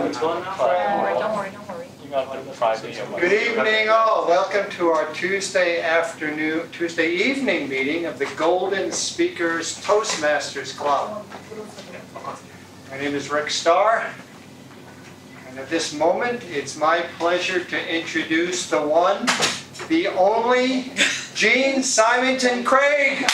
it's going now? Don't worry. You got to try me. Good evening all. Welcome to our Tuesday evening meeting of the Golden Speakers Toastmasters Club. My name is Rick Starr, and at this moment it's my pleasure to introduce the one, the only, Jean Symington Craig.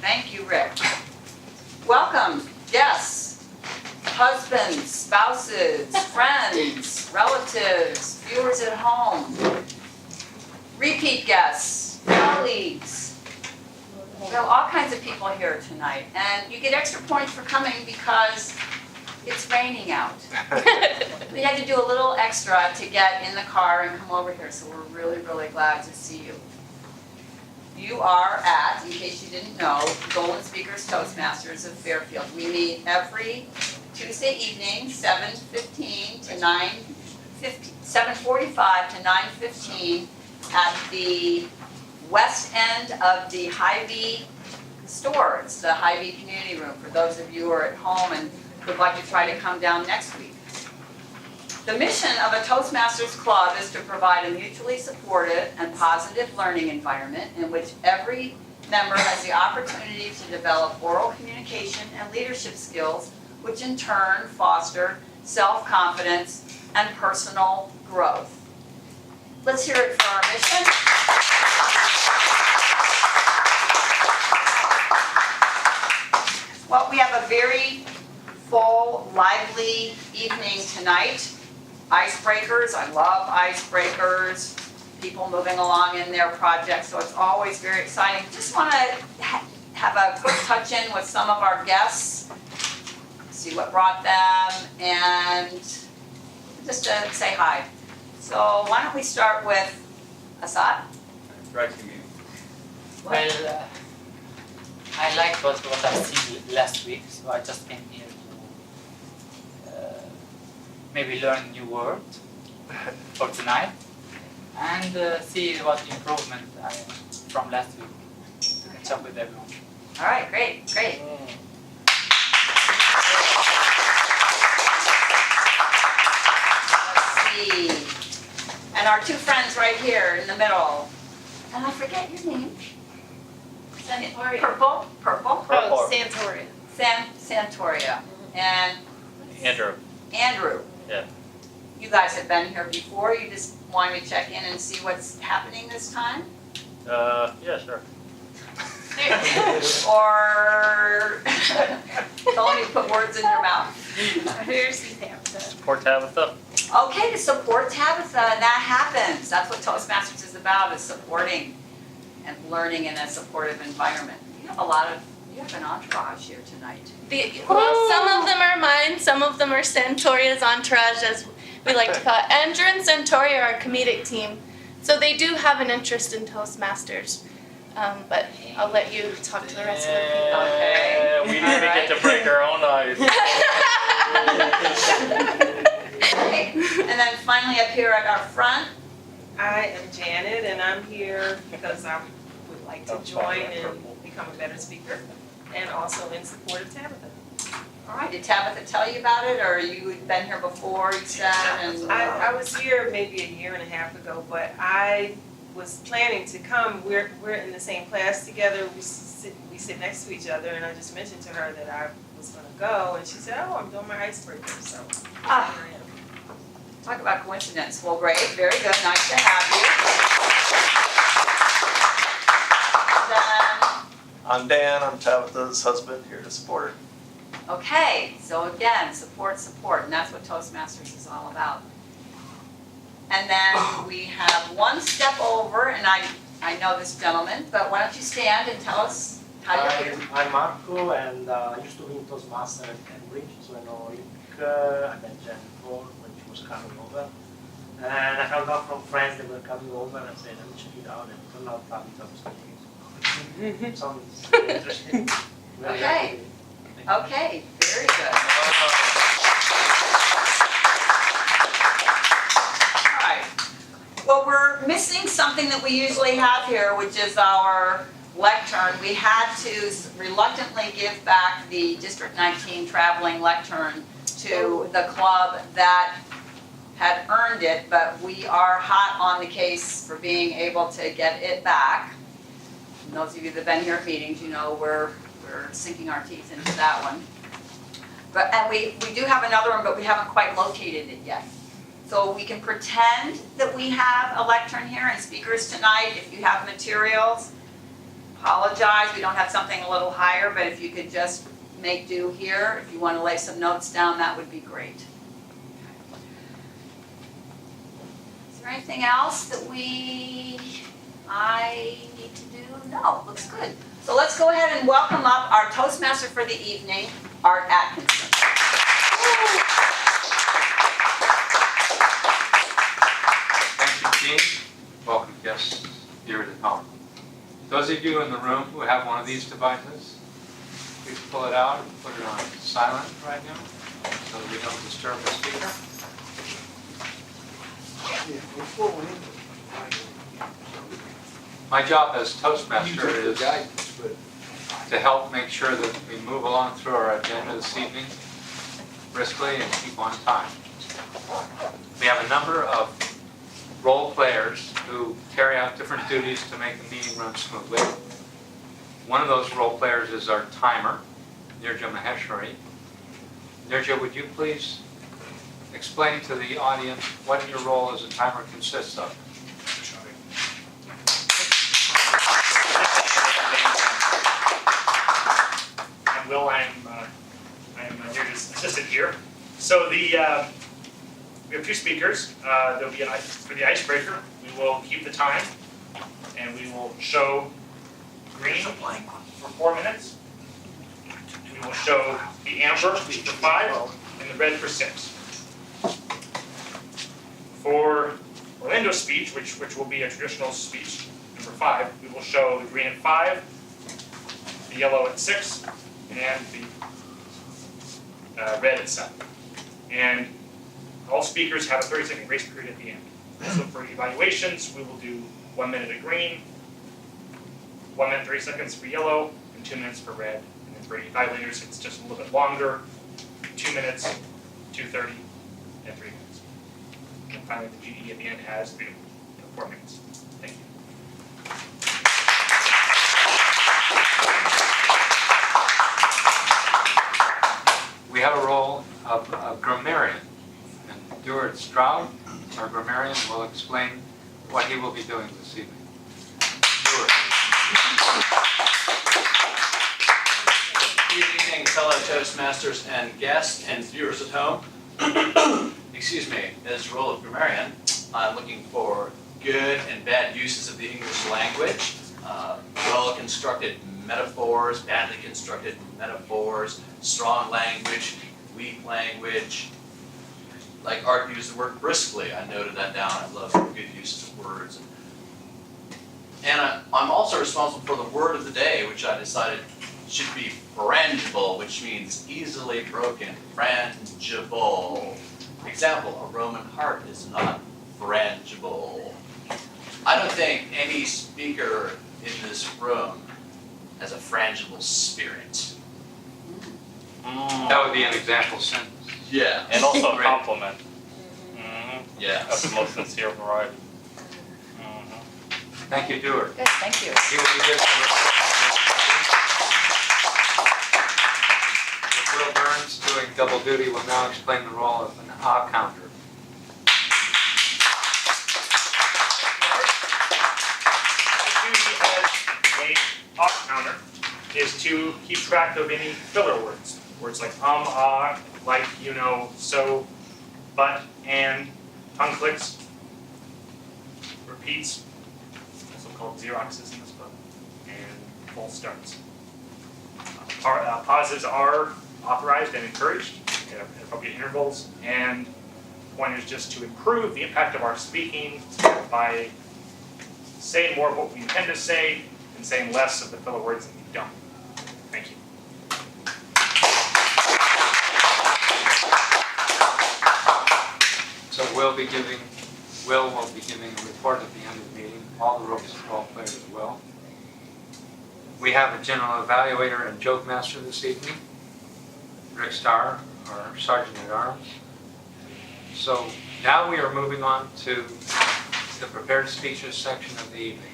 Thank you, Rick. Welcome, guests, husbands, spouses, friends, relatives, viewers at home, repeat guests, colleagues. We have all kinds of people here tonight, and you get extra points for coming because it's raining out. We had to do a little extra to get in the car and come over here, so we're really, really glad to see you. You are at, in case you didn't know, Golden Speakers Toastmasters of Fairfield. We meet every Tuesday evening, 7:45 to 9:15 at the west end of the Hy-Vee store. It's the Hy-Vee Community Room for those of you who are at home and would like to try to come down next week. The mission of a Toastmasters Club is to provide a mutually supportive and positive learning environment in which every member has the opportunity to develop oral communication and leadership skills, which in turn foster self-confidence and personal growth. Let's hear it for our mission. Well, we have a very full, lively evening tonight. Icebreakers, I love icebreakers, people moving along in their projects, so it's always very exciting. Just want to have a quick touch-in with some of our guests, see what brought them, and just to say hi. So why don't we start with Assad? Right to me. Well, I liked what I seen last week, so I just came here to maybe learn new word for tonight and see what improvement from last week to catch up with everyone. All right, great. Let's see. And our two friends right here in the middle. And I forget your name. Santoria. Purple? Oh, Santoria. Santoria. And Andrew. Andrew. Yeah. You guys have been here before. You just wanted to check in and see what's happening this time? Yeah, sure. Or don't let me put words in your mouth. Here's Tabitha. Support Tabitha. Okay, to support Tabitha, and that happens. That's what Toastmasters is about, is supporting and learning in a supportive environment. You have an entourage here tonight. Well, some of them are mine, some of them are Santoria's entourage, as we like to call it. Andrew and Santoria are a comedic team, so they do have an interest in Toastmasters. But I'll let you talk to the rest of the people. Okay. We didn't get to break our own ice. Okay. And then finally up here at our front, I am Janet, and I'm here because I would like to join and become a better speaker, and also in support of Tabitha. all right, did Tabitha tell you about it, or you had been here before, you said? And I was here maybe a year and a half ago, but I was planning to come. We're in the same class together. We sit next to each other, and I just mentioned to her that I was going to go, and she said, "Oh, I'm doing my icebreaker." So here I am. Talk about coincidence. Well, great, very good, nice to have you. I'm Dan, I'm Tabitha's husband, here to support her. Okay, so again, support, and that's what Toastmasters is all about. And then we have one step over, and I know this gentleman, but why don't you stand and tell us how you're here? I'm Marco, and I used to be in Toastmasters at Cambridge, so I know Rick, I met Jen before when she was coming over. And I found out from friends that were coming over, and I said, let me check it out, and it turned out Tabitha was speaking. Sounds interesting. Okay. Okay, very good. All right. Well, we're missing something that we usually have here, which is our lectern. We had to reluctantly give back the District 19 traveling lectern to the club that had earned it, but we are hot on the case for being able to get it back. And those of you that have been here at meetings, you know we're sinking our teeth into that one. And we do have another one, but we haven't quite located it yet. So we can pretend that we have a lectern here and speakers tonight. If you have materials, apologize, we don't have something a little higher, but if you could just make do here, if you want to lay some notes down, that would be great. Is there anything else that I need to do? No, looks good. So let's go ahead and welcome up our Toastmaster for the evening, Art Atkinson. Thank you, Jean. Welcome guests here at home. Those of you in the room who have one of these devices, please pull it out and put it on silent right now so that we don't disturb the speaker. My job as Toastmaster is to help make sure that we move along through our agenda this evening briskly and keep on time. We have a number of role players who carry out different duties to make the meeting run smoothly. One of those role players is our timer, Nirja Maheshwari. Nirja, would you please explain to the audience what your role as a timer consists of? I'm Will. I am Nirja's assistant here. So we have two speakers. There'll be for the icebreaker. We will keep the time, and we will show green for 4 minutes. We will show the amber for 5 and the red for 6. For Orlando's speech, which will be a traditional speech, number 5, we will show the green at 5, the yellow at 6, and the red at 7. And all speakers have a 30-second grace period at the end. So for evaluations, we will do 1 minute at green, 1 minute 30 seconds for yellow, and 2 minutes for red. And then for evaluators, it's just a little bit longer, 2 minutes, 2:30, and 3 minutes. And finally, the GE at the end has 4 minutes. Thank you. We have a role of a grammarian. And Stuart Stroud, our grammarian, will explain what he will be doing this evening. Stuart. Good evening, fellow Toastmasters and guests and viewers at home. Excuse me, as the role of grammarian, I'm looking for good and bad uses of the English language, well-constructed metaphors, badly constructed metaphors, strong language, weak language. Like Art used the word briskly. I noted that down. I love good uses of words. And I'm also responsible for the word of the day, which I decided should be frangible, which means easily broken. Frangible. Example, a Roman heart is not frangible. I don't think any speaker in this room has a frangible spirit. That would be an example sentence. Yeah. And also a compliment. Yeah. Of the most sincere variety. Thank you, Stuart. Good, thank you. He will be good. Will Burns, doing double duty, will now explain the role of an ah counter. The duty as a off counter is to keep track of any filler words. Words like ah, like, you know, so, but, and, tongue clicks, repeats, also called Xeroxes in this book, and false starts. Pauses are authorized and encouraged at appropriate intervals, and the point is just to improve the impact of our speaking by saying more of what we intend to say and saying less of the filler words that we don't. Thank you. So Will will be giving a report at the end of the meeting. All the role players will. We have a general evaluator and joke master this evening, Rick Starr, our Sergeant at Arms. So now we are moving on to the prepared speeches section of the evening.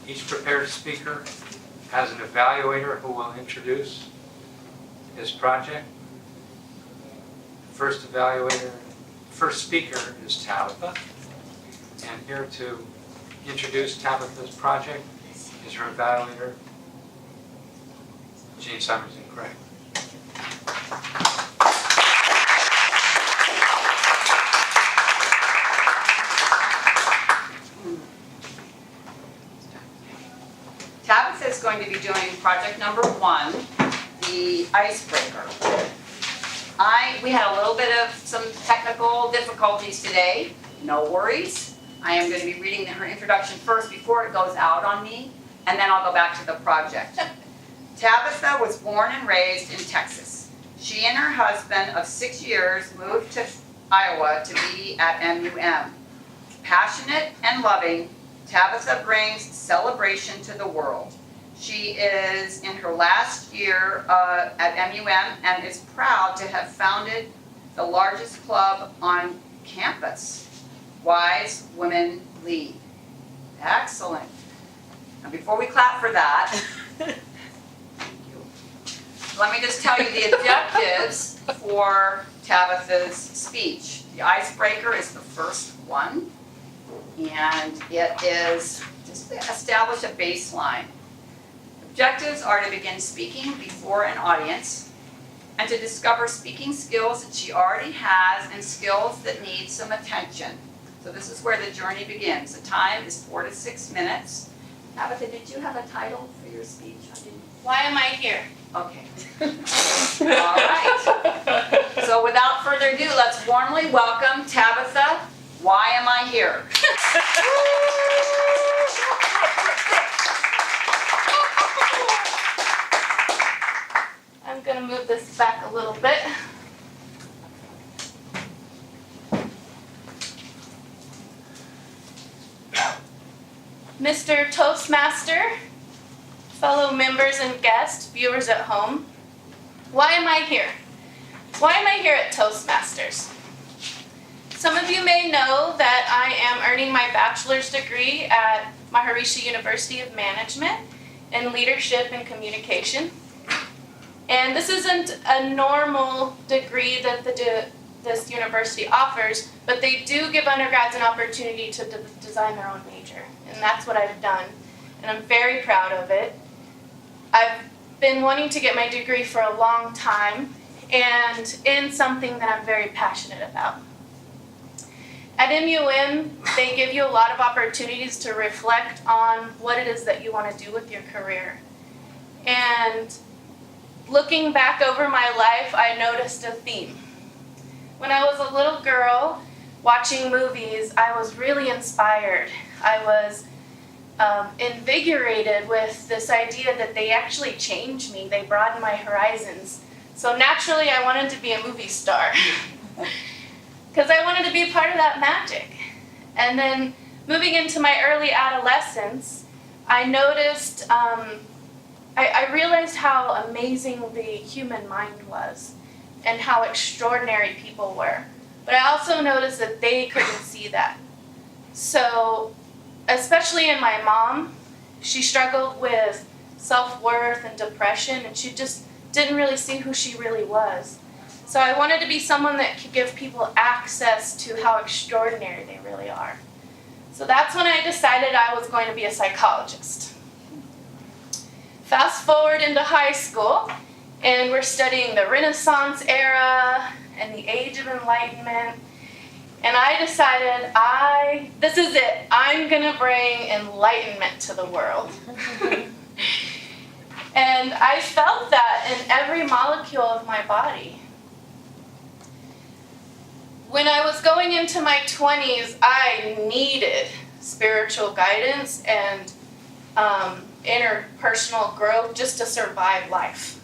Each prepared speaker has an evaluator who will introduce his project. First speaker is Tabitha, and here to introduce Tabitha's project is her evaluator, Jean Symington Craig. Tabitha is going to be doing project number 1, the icebreaker. We had a little bit of some technical difficulties today. No worries. I am going to be reading her introduction first before it goes out on me, and then I'll go back to the project. Tabitha was born and raised in Texas. She and her husband of 6 years moved to Iowa to be at MUM. Passionate and loving, Tabitha brings celebration to the world. She is in her last year at MUM and is proud to have founded the largest club on campus, Wise Women Lead. Excellent. Now before we clap for that, let me just tell you the objectives for Tabitha's speech. The icebreaker is the first one, and it is just to establish a baseline. Objectives are to begin speaking before an audience and to discover speaking skills that she already has and skills that need some attention. So this is where the journey begins. The time is 4 to 6 minutes. Tabitha, did you have a title for your speech? I didn't. Why am I here? Okay. All right. So without further ado, let's warmly welcome Tabitha. Why am I here? I'm going to move this back a little bit. Mr. Toastmaster, fellow members and guests, viewers at home, why am I here? Why am I here at Toastmasters? Some of you may know that I am earning my bachelor's degree at Maharishi University of Management in Leadership and Communication. And this isn't a normal degree that this university offers, but they do give undergrads an opportunity to design their own major. And that's what I've done. And I'm very proud of it. I've been wanting to get my degree for a long time, and in something that I'm very passionate about. At MUM, they give you a lot of opportunities to reflect on what it is that you want to do with your career. And looking back over my life, I noticed a theme. When I was a little girl watching movies, I was really inspired. I was invigorated with this idea that they actually changed me. They broadened my horizons. So naturally, I wanted to be a movie star because I wanted to be a part of that magic. And then moving into my early adolescence, I noticed, I realized how amazing the human mind was and how extraordinary people were. But I also noticed that they couldn't see that. So, especially in my mom, she struggled with self-worth and depression, and she just didn't really see who she really was. So I wanted to be someone that could give people access to how extraordinary they really are. So that's when I decided I was going to be a psychologist. Fast forward into high school, and we're studying the Renaissance era and the Age of Enlightenment. And I decided, this is it. I'm going to bring enlightenment to the world. And I felt that in every molecule of my body. When I was going into my 20s, I needed spiritual guidance and interpersonal growth just to survive life.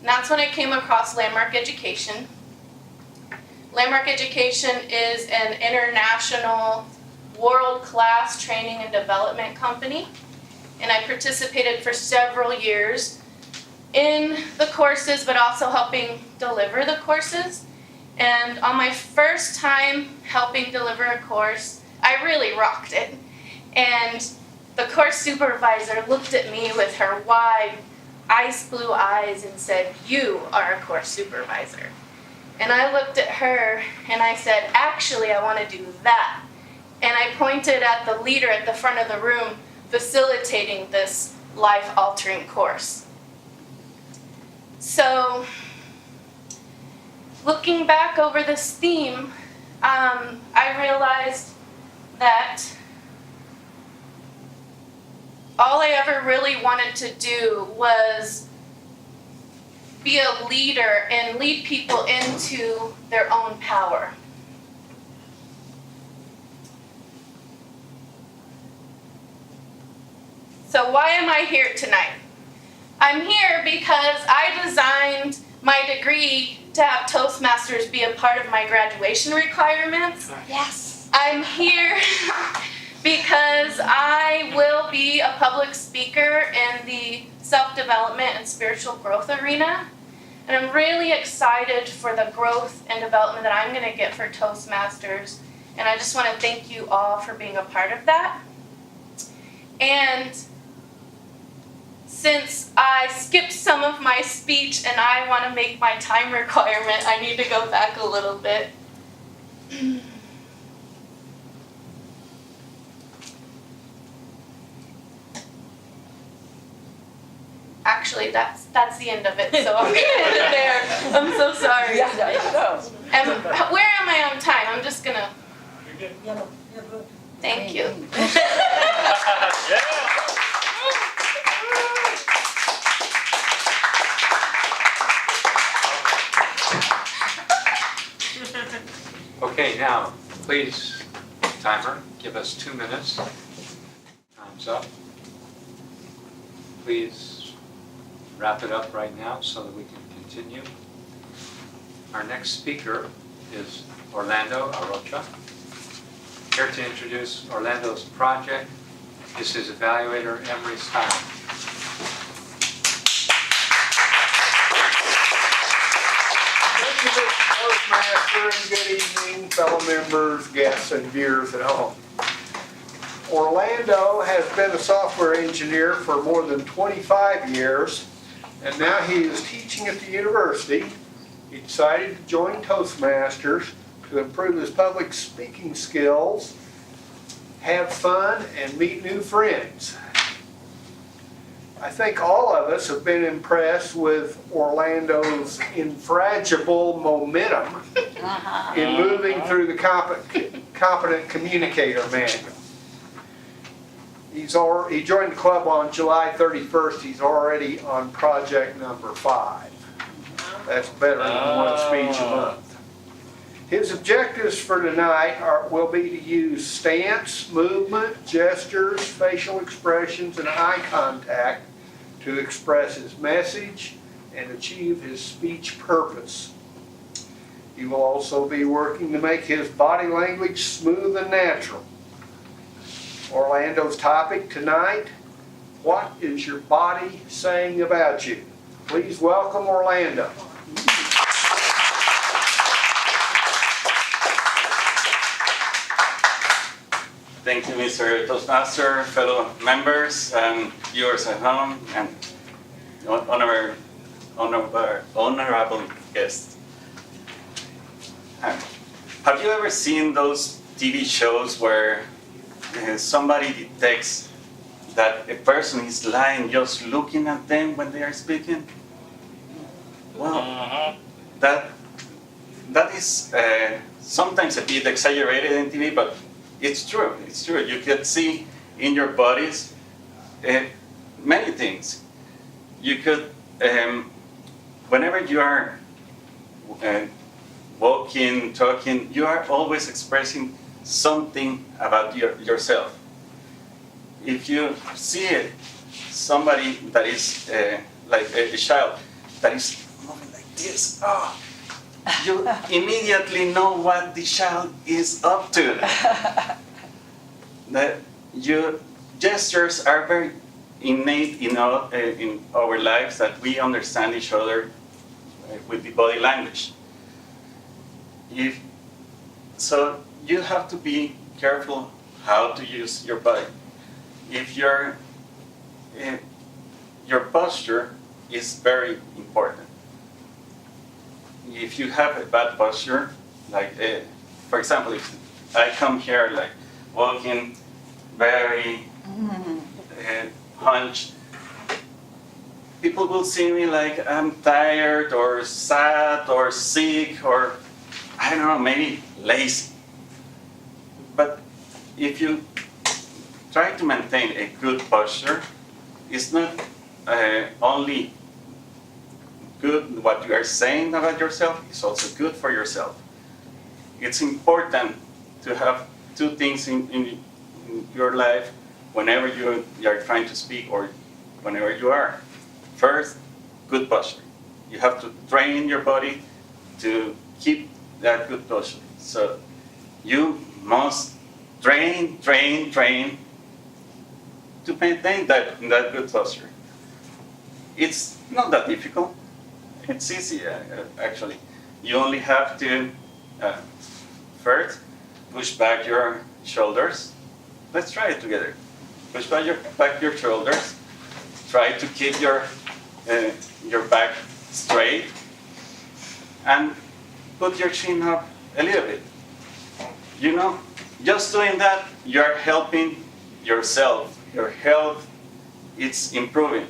And that's when I came across Landmark Education. Landmark Education is an international, world-class training and development company. and I participated for several years in the courses, but also helping deliver the courses. And on my first time helping deliver a course, I really rocked it. And the course supervisor looked at me with her wide, ice blue eyes and said, "You are a course supervisor." And I looked at her and I said, "Actually, I want to do that." And I pointed at the leader at the front of the room facilitating this life-altering course. So, looking back over this theme, I realized that all I ever really wanted to do was be a leader and lead people into their own power. So why am I here tonight? I'm here because I designed my degree to have Toastmasters be a part of my graduation requirements. Yes. I'm here because I will be a public speaker in the self-development and spiritual growth arena. And I'm really excited for the growth and development that I'm going to get for Toastmasters. And I just want to thank you all for being a part of that. And since I skipped some of my speech and I want to make my time requirement, I need to go back a little bit. Actually, that's the end of it, so I'm gonna end it there. I'm so sorry. And where am I on time? I'm just gonna. Thank you. Okay, now, please, timer, give us 2 minutes. Time's up. Please wrap it up right now so that we can continue. Our next speaker is Orlando Arocha. Here to introduce Orlando's project is his evaluator, Emery Style. Thank you, Mr. Toastmaster, and good evening, fellow members, guests, and viewers at home. Orlando has been a software engineer for more than 25 years, and now he is teaching at the university. He decided to join Toastmasters to improve his public speaking skills, have fun, and meet new friends. I think all of us have been impressed with Orlando's infrangible momentum in moving through the competent communicator manual. He joined the club on July 31st. He's already on project number 5. That's better than one speech a month. His objectives for tonight will be to use stance, movement, gestures, facial expressions, and eye contact to express his message and achieve his speech purpose. He will also be working to make his body language smooth and natural. Orlando's topic tonight, what is your body saying about you? Please welcome Orlando. Thank you, Mr. Toastmaster, fellow members and viewers at home, and honorable guests. Have you ever seen those TV shows where somebody detects that a person is lying just looking at them when they are speaking? Well, that is sometimes a bit exaggerated in TV, but it's true. It's true. You can see in your bodies many things. You could, whenever you are walking, talking, you are always expressing something about yourself. If you see somebody that is like a child that is moving like this, you immediately know what the child is up to. Your gestures are very innate in our lives that we understand each other with the body language. So you have to be careful how to use your body. If your posture is very important. If you have a bad posture, like for example, if I come here like walking very hunched, people will see me like I'm tired or sad or sick or I don't know, maybe lazy. But if you try to maintain a good posture, it's not only good what you are saying about yourself, it's also good for yourself. It's important to have two things in your life whenever you are trying to speak or whenever you are. First, good posture. You have to train your body to keep that good posture. So you must train to maintain that good posture. It's not that difficult. It's easy, actually. You only have to first push back your shoulders. Let's try it together. Push back your shoulders. Try to keep your back straight, and put your chin up a little bit. You know, just doing that, you're helping yourself. Your health, it's improving.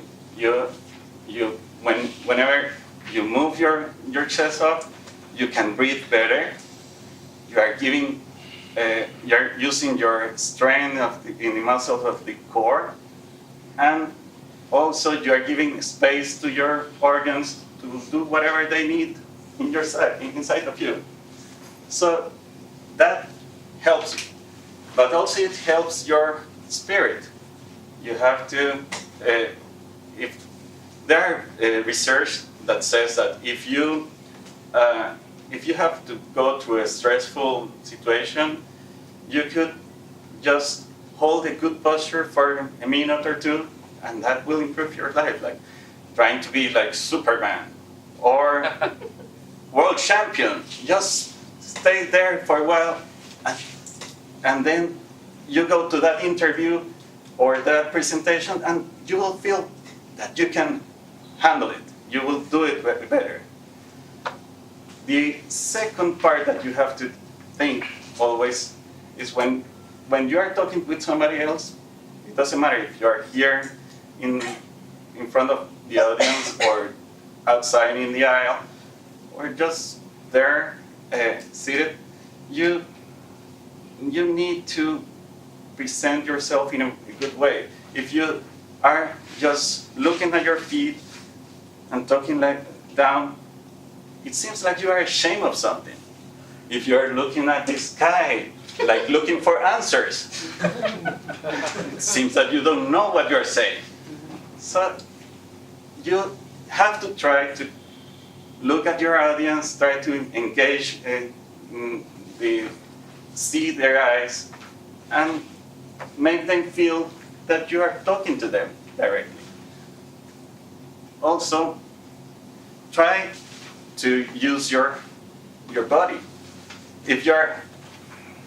Whenever you move your chest up, you can breathe better. You are you're using your strength in the muscles of the core, and also you are giving space to your organs to do whatever they need inside of you. So that helps you, but also it helps your spirit. You have to, if there are research that says that if you have to go through a stressful situation, you could just hold a good posture for a minute or two, and that will improve your life. Like trying to be like Superman or world champion. Just stay there for a while, and then you go to that interview or that presentation, and you will feel that you can handle it. You will do it better. The second part that you have to think always is when you are talking with somebody else, it doesn't matter if you are here in front of the audience or outside in the aisle or just there seated, you need to present yourself in a good way. If you are just looking at your feet and talking like down, it seems like you are ashamed of something. If you are looking at the sky, like looking for answers, it seems that you don't know what you're saying. So you have to try to look at your audience, try to engage see their eyes, and make them feel that you are talking to them directly. Also, try to use your body. If you're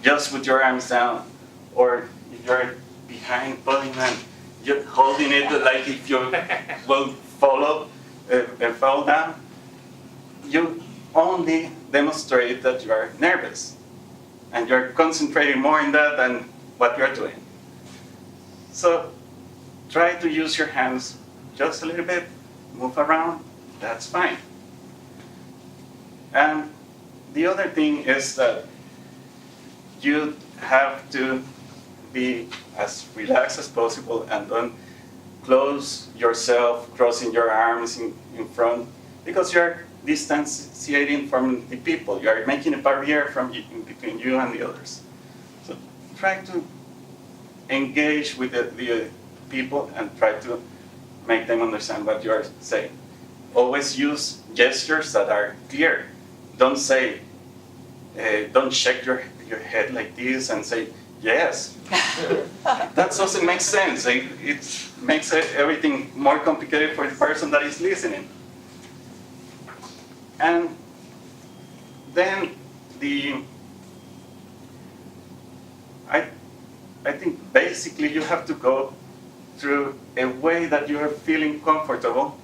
just with your arms down, or if you're behind pulling and you're holding it like if you will fall down, you only demonstrate that you are nervous and you're concentrating more on that than what you're doing. So try to use your hands just a little bit, move around, that's fine. And the other thing is that you have to be as relaxed as possible and don't close yourself, crossing your arms in front, because you're distanciating from the people. You are making a barrier between you and the others. So try to engage with the people and try to make them understand what you are saying. Always use gestures that are clear. Don't say, don't shake your head like this and say, Yes. That doesn't make sense. It makes everything more complicated for the person that is listening. And then I think basically you have to go through a way that you are feeling comfortable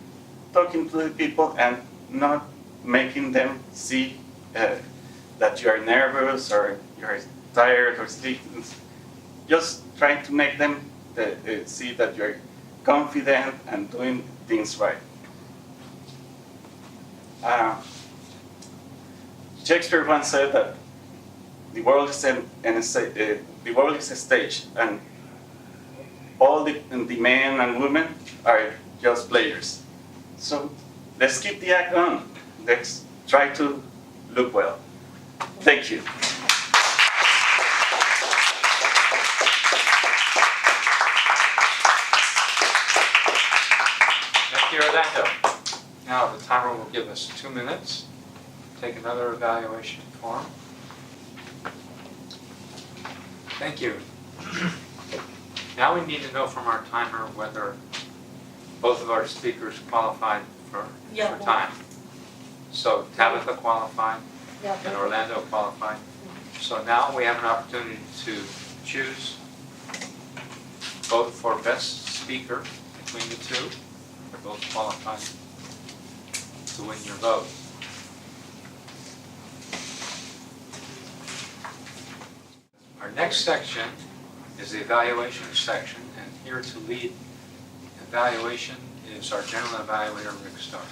talking to the people and not making them see that you are nervous or you are tired or sleeping. Just trying to make them see that you're confident and doing things right. Shakespeare once said that the world is the world is a stage, and all the men and women are just players. So let's keep the act on. Let's try to look well. Thank you. Thank you, Orlando. Now the timer will give us 2 minutes. Take another evaluation form. Thank you. Now we need to know from our timer whether both of our speakers qualified for time. So Tabitha qualified and Orlando qualified. So now we have an opportunity to choose vote for best speaker between the two. They're both qualified to win your vote. Our next section is the evaluation section, and here to lead evaluation is our general evaluator, Rick Starr.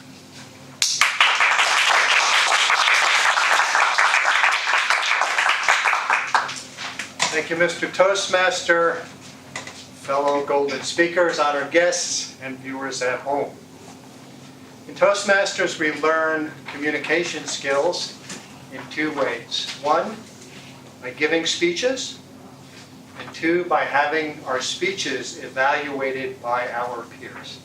Thank you, Mr. Toastmaster, fellow Golden speakers, honored guests, and viewers at home. In Toastmasters, we learn communication skills in 2 ways. 1, by giving speeches, and 2, by having our speeches evaluated by our peers.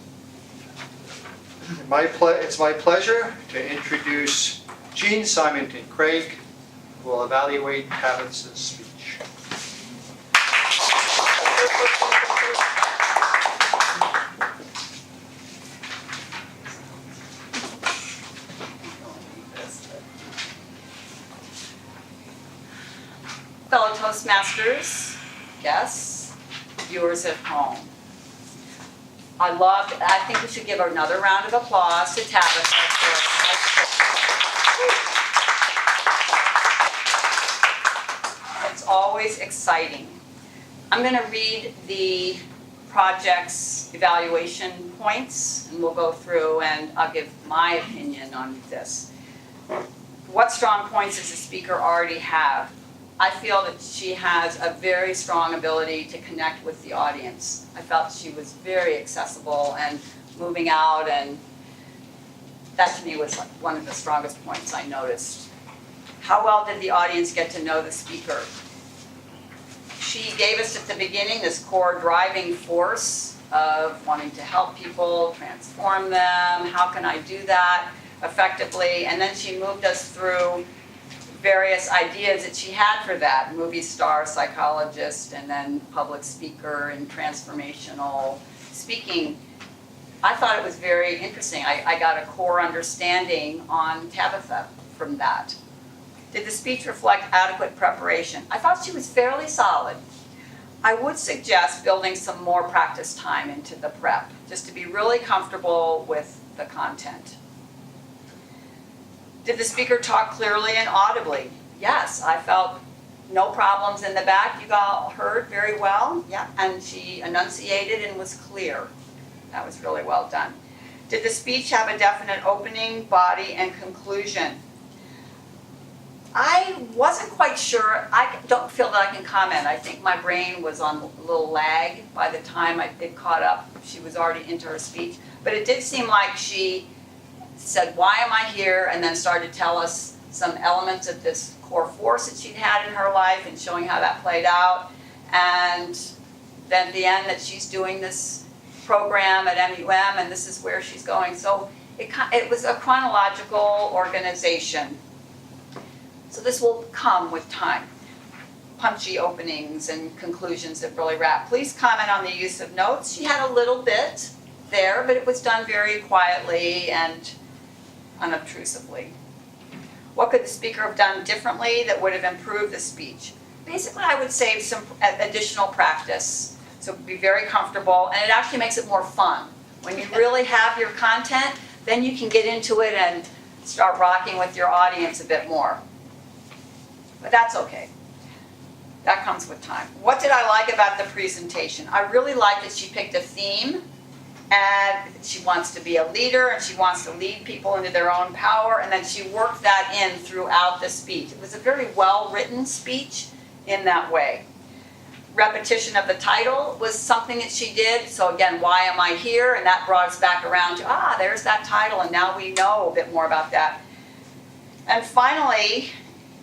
It's my pleasure to introduce Jean Symington Craig, who will evaluate Tabitha's speech. Fellow Toastmasters, guests, viewers at home. I think we should give another round of applause to Tabitha. It's always exciting. I'm going to read the project's evaluation points, and we'll go through and I'll give my opinion on this. What strong points does the speaker already have? I feel that she has a very strong ability to connect with the audience. I felt she was very accessible and moving out, and that to me was one of the strongest points I noticed. How well did the audience get to know the speaker? She gave us at the beginning this core driving force of wanting to help people, transform them, how can I do that effectively, and then she moved us through various ideas that she had for that, movie star, psychologist, and then public speaker and transformational speaking. I thought it was very interesting. I got a core understanding on Tabitha from that. Did the speech reflect adequate preparation? I thought she was fairly solid. I would suggest building some more practice time into the prep, just to be really comfortable with the content. Did the speaker talk clearly and audibly? Yes, I felt no problems in the back. You all heard very well. Yeah, and she enunciated and was clear. That was really well done. Did the speech have a definite opening, body, and conclusion? I wasn't quite sure. I don't feel that I can comment. I think my brain was on a little lag by the time it caught up. She was already into her speech. But it did seem like she said, why am I here? And then started to tell us some elements of this core force that she'd had in her life and showing how that played out. And then at the end that she's doing this program at MUM and this is where she's going. So it was a chronological organization. So this will come with time. punchy openings and conclusions that really wrap. Please comment on the use of notes. She had a little bit there, but it was done very quietly and unobtrusively. What could the speaker have done differently that would have improved the speech? Basically, I would say some additional practice. So be very comfortable, and it actually makes it more fun. When you really have your content, then you can get into it and start rocking with your audience a bit more. But that's okay. That comes with time. What did I like about the presentation? I really liked that she picked a theme, and she wants to be a leader, and she wants to lead people into their own power, and then she worked that in throughout the speech. It was a very well-written speech in that way. Repetition of the title was something that she did. So again, why am I here? And that brought us back around to, there's that title, and now we know a bit more about that. And finally,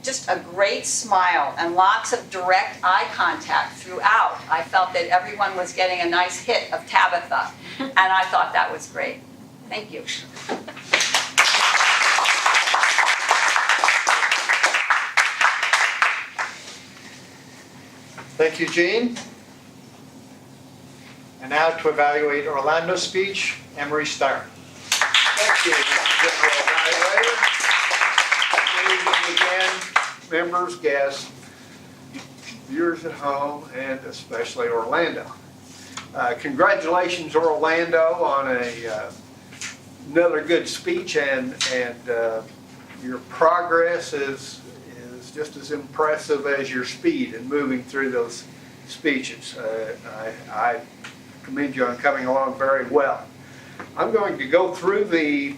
just a great smile and lots of direct eye contact throughout. I felt that everyone was getting a nice hit of Tabitha, and I thought that was great. Thank you. Thank you, Jean. And now to evaluate Orlando's speech, Emery Starr. Thank you, Mr. General Evaluator. Good evening again, members, guests, viewers at home, and especially Orlando. Congratulations, Orlando, on another good speech, and your progress is just as impressive as your speed in moving through those speeches. I commend you on coming along very well. I'm going to go through the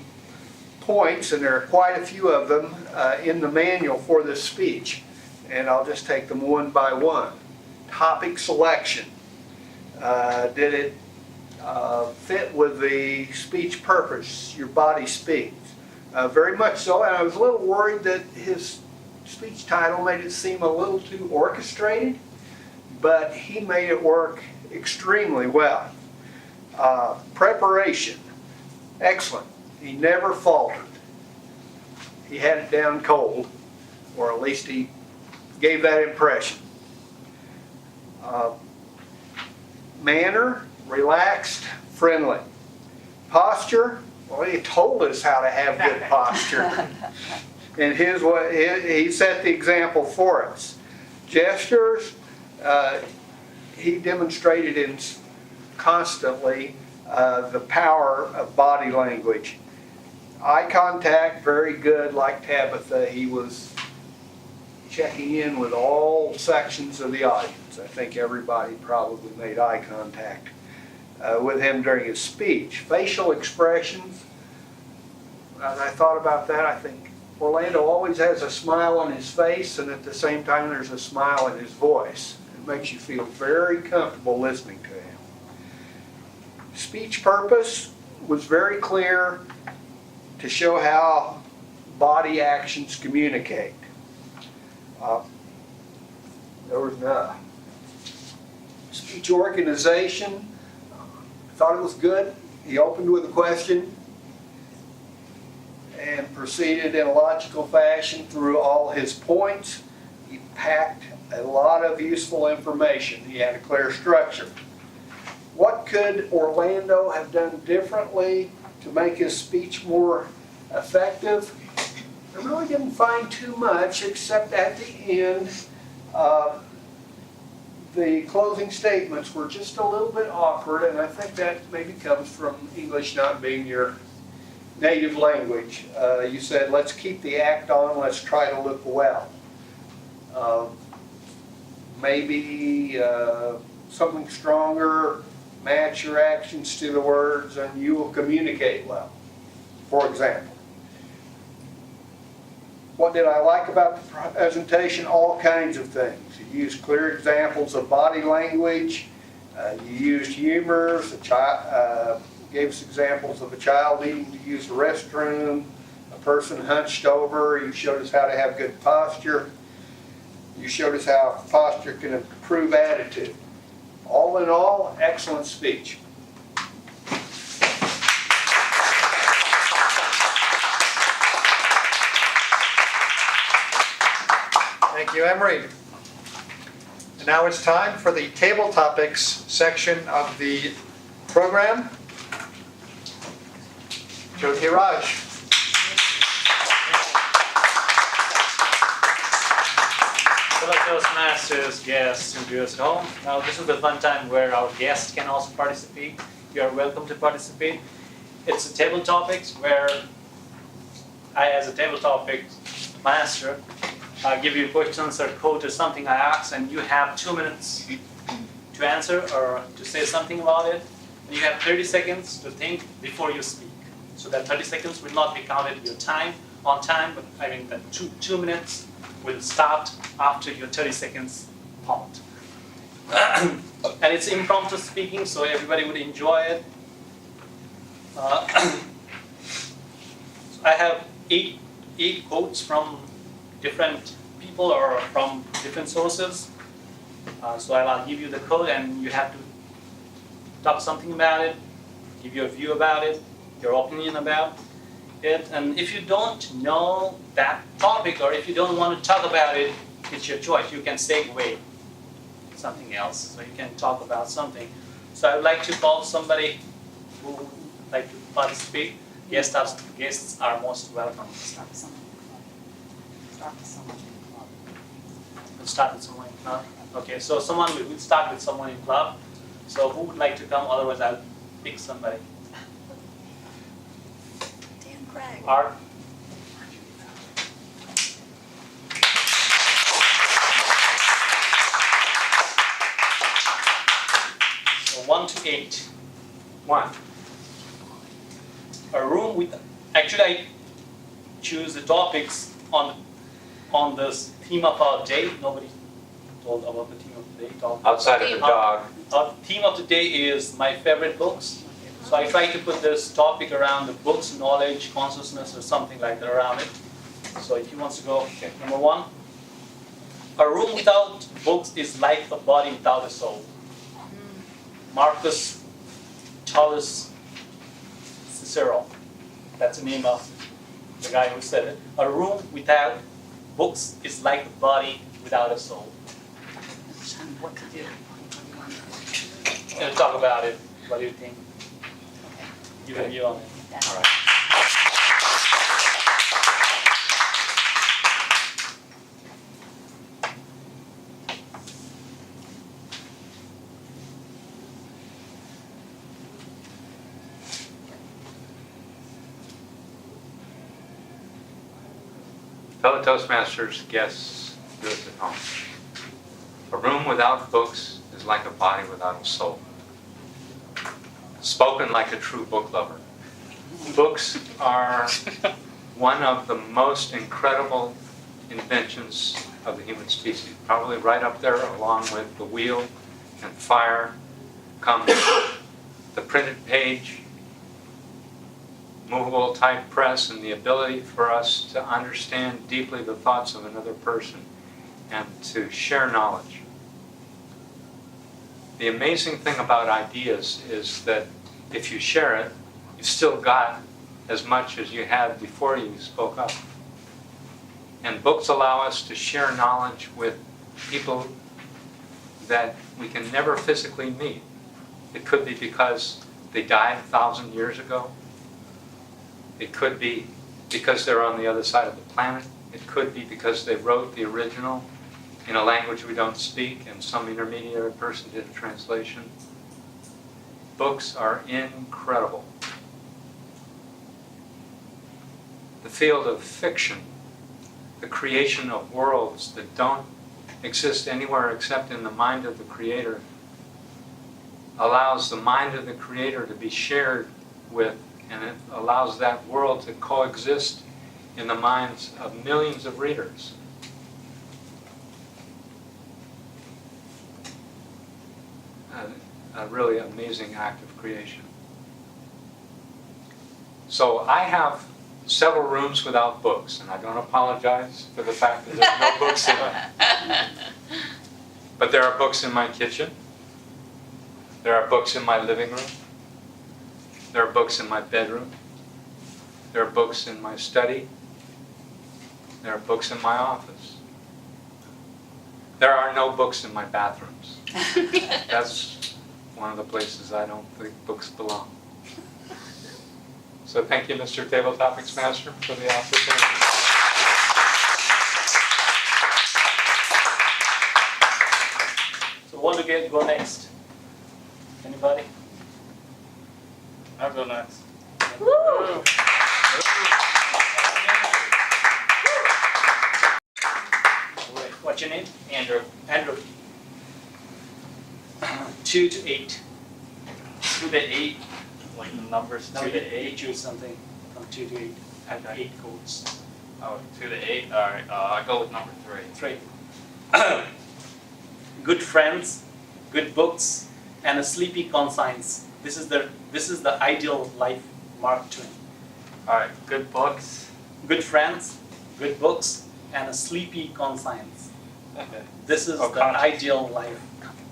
points, and there are quite a few of them in the manual for this speech, and I'll just take them one by one. Topic selection. Did it fit with the speech purpose, your body speaks? Very much so, and I was a little worried that his speech title made it seem a little too orchestrated, but he made it work extremely well. Preparation, excellent. He never faltered. He had it down cold, or at least he gave that impression. Manner, relaxed, friendly. Posture, well, he told us how to have good posture. And he set the example for us. Gestures, he demonstrated constantly the power of body language. Eye contact, very good, like Tabitha. He was checking in with all sections of the audience. I think everybody probably made eye contact with him during his speech. Facial expressions, as I thought about that, I think Orlando always has a smile on his face, and at the same time there's a smile in his voice. It makes you feel very comfortable listening to him. Speech purpose was very clear to show how body actions communicate. There was speech organization. I thought it was good. He opened with a question and proceeded in a logical fashion through all his points. He packed a lot of useful information. He had a clear structure. What could Orlando have done differently to make his speech more effective? I really didn't find too much, except at the end, the closing statements were just a little bit awkward, and I think that maybe comes from English not being your native language. You said, let's keep the act on, let's try to look well. Maybe something stronger, match your actions to the words, and you will communicate well, for example. What did I like about the presentation? All kinds of things. You used clear examples of body language. You used humors. Gave us examples of a child needing to use the restroom, a person hunched over. You showed us how to have good posture. You showed us how posture can improve attitude. All in all, excellent speech. Thank you, Emery. Now it's time for the table topics section of the program. Jyoti Raj. Hello Toastmasters, guests, and viewers at home. Now this is the fun time where our guests can also participate. You are welcome to participate. It's a table topics where I, as a table topics master, give you questions or quote or something I ask, and you have 2 minutes to answer or to say something about it. And you have 30 seconds to think before you speak. So that 30 seconds will not be counted your time on time, but I mean that two minutes will start after your 30 seconds point. And it's impromptu speaking, so everybody would enjoy it. I have eight quotes from different people or from different sources. So I'll give you the quote and you have to talk something about it, give your view about it, your opinion about it. And if you don't know that topic or if you don't want to talk about it, it's your choice. You can segue something else, so you can talk about something. So I would like to call somebody who would like to participate. Guests are most welcome. Start with someone in the club. We'll start with someone in club. Okay, so we'll start with someone in club. So who would like to come? Otherwise, I'll pick somebody. Dan Craig. Art. So 1 to 8. 1. A room with. Actually, I choose the topics on the theme of our day. Nobody told about the theme of the day. Outside of the dog. Our theme of the day is my favorite books. So I try to put this topic around the books, knowledge, consciousness, or something like that around it. So if you want to go, okay. Number 1. A room without books is like a body without a soul. Marcus Tullius Cicero. That's the name of the guy who said it. A room without books is like a body without a soul. What to do? We'll talk about it. What do you think? Give a view on it. All right. Fellow Toastmasters, guests, viewers at home. A room without books is like a body without a soul. Spoken like a true book lover. Books are one of the most incredible inventions of the human species. Probably right up there, along with the wheel and fire, comes the printed page, movable type press, and the ability for us to understand deeply the thoughts of another person and to share knowledge. The amazing thing about ideas is that if you share it, you've still got as much as you had before you spoke up. And books allow us to share knowledge with people that we can never physically meet. It could be because they died 1,000 years ago. It could be because they're on the other side of the planet. It could be because they wrote the original in a language we don't speak and some intermediary person did a translation. Books are incredible. The field of fiction, the creation of worlds that don't exist anywhere except in the mind of the creator, allows the mind of the creator to be shared with, and it allows that world to coexist in the minds of millions of readers. A really amazing act of creation. So I have several rooms without books, and I don't apologize for the fact that there's no books in them. But there are books in my kitchen. There are books in my living room. There are books in my bedroom. There are books in my study. There are books in my office. There are no books in my bathrooms. That's one of the places I don't think books belong. So thank you, Mr. Table Topics Master, for the opportunity. So who want to go next? Anybody? I'll go next. Woo! Wait, what's your name? Andrew. Andrew. 2 to 8. 2 to 8, like the numbers 2 to 8. Choose something from 2 to 8. I have 8 codes. Oh, 2 to 8. All right. I go with number 3. 3. Good friends, good books, and a sleepy conscience. This is the ideal life, Mark Twain. All right. Good books. Good friends, good books, and a sleepy conscience. Okay. This is Oh, the conscience. ideal life,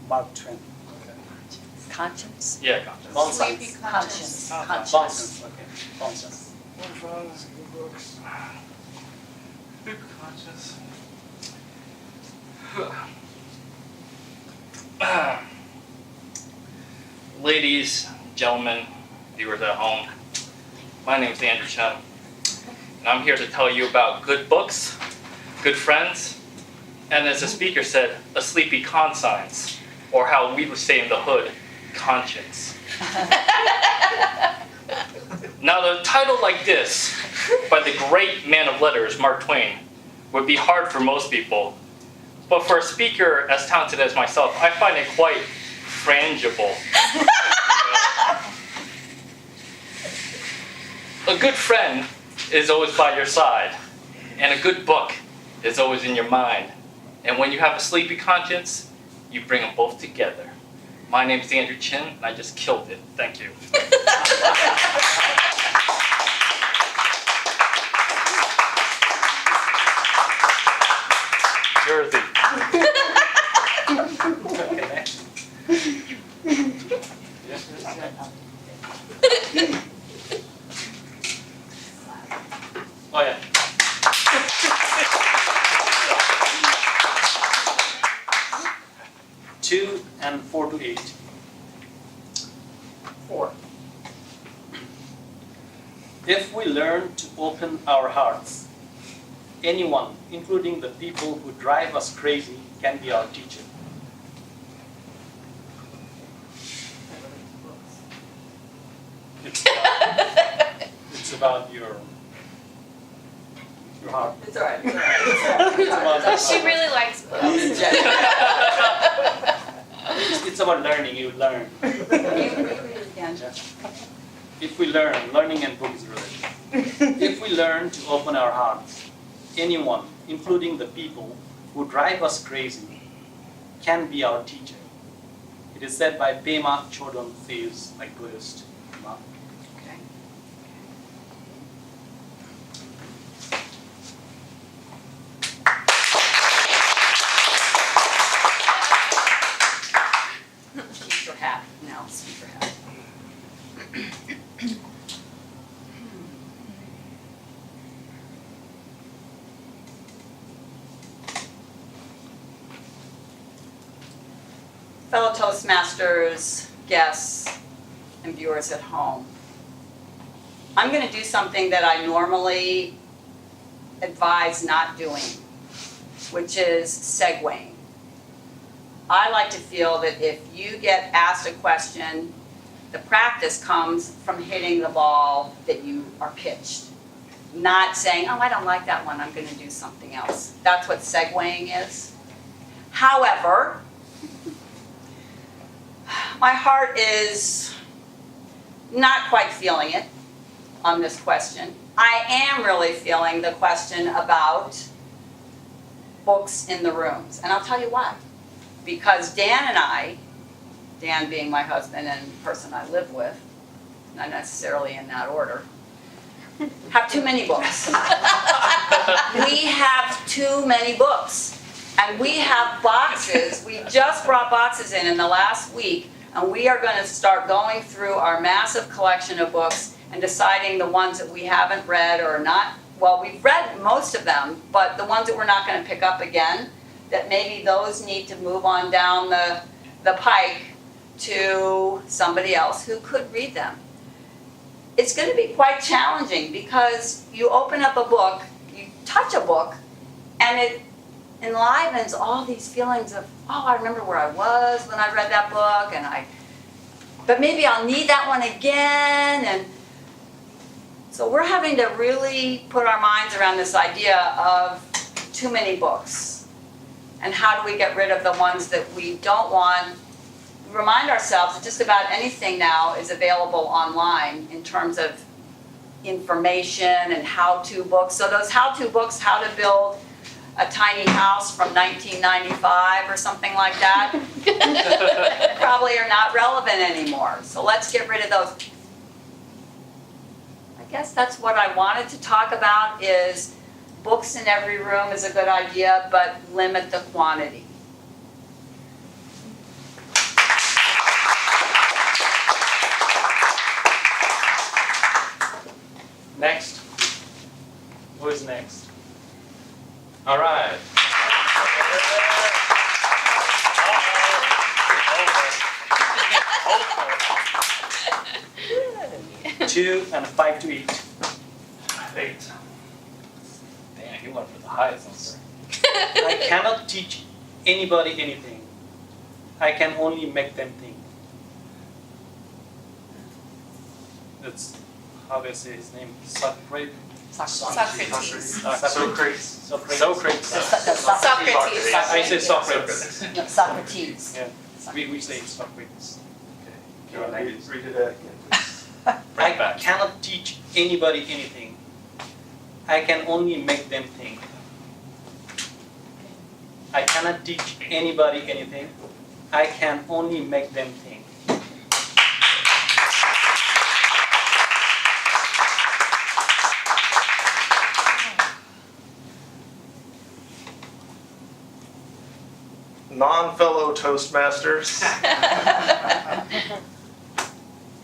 Mark Twain. Conscience? Yeah, conscience. Conscience. Conscience. Conscience. Okay. Conscience. Good friends, good books. Good conscience. Ladies, gentlemen, viewers at home, my name is Andrew Chen, and I'm here to tell you about good books, good friends, and as the speaker said, a sleepy conscience, or how we would say in the hood, conscience. Now, the title like this, by the great man of letters, Mark Twain, would be hard for most people, but for a speaker as talented as myself, I find it quite frangible. A good friend is always by your side, and a good book is always in your mind. And when you have a sleepy conscience, you bring them both together. My name is Andrew Chin, and I just killed it. Thank you. Jersey. Okay, next. Oh yeah. Two and 4 to 8. 4. If we learn to open our hearts, anyone, including the people who drive us crazy, can be our teacher. It's about your heart. It's all right. It's all right. It's all right. So she really likes books. It's about learning. You learn. If we learn, learning and book is related. If we learn to open our hearts, anyone, including the people who drive us crazy, can be our teacher. It is said by Pema Chodron Thieves, like Buddhist. Okay. Keep your hat now, speaker hat. Fellow Toastmasters, guests, and viewers at home, I'm going to do something that I normally advise not doing, which is segueing. I like to feel that if you get asked a question, the practice comes from hitting the ball that you are pitched, not saying, oh, I don't like that one, I'm going to do something else. That's what segueing is. However, my heart is not quite feeling it on this question. I am really feeling the question about books in the rooms, and I'll tell you why. Because Dan and I, Dan being my husband and the person I live with, not necessarily in that order, have too many books. We have too many books. And we have boxes, we just brought boxes in the last week, and we are going to start going through our massive collection of books and deciding the ones that we haven't read or not. Well, we've read most of them, but the ones that we're not going to pick up again, that maybe those need to move on down the pike to somebody else who could read them. It's going to be quite challenging because you open up a book, you touch a book, and it enlivens all these feelings of, oh, I remember where I was when I read that book, but maybe I'll need that one again. And so we're having to really put our minds around this idea of too many books. And how do we get rid of the ones that we don't want? Remind ourselves that just about anything now is available online in terms of information and how-to books. So those how-to books, how to build a tiny house from 1995 or something like that, probably are not relevant anymore. So let's get rid of those. I guess that's what I wanted to talk about is books in every room is a good idea, but limit the quantity. Next. Who is next? All right. 2 and 5 to eat. 8. Damn, you went for the highest number. I cannot teach anybody anything. I can only make them think. That's how they say his name. Socrates. Socrates. Socrates. Socrates. I say Socrates. No, Socrates. Yeah. We say Socrates. Can you read it again? I cannot teach anybody anything. I can only make them think. I cannot teach anybody anything. I can only make them think. Non-fellow Toastmasters,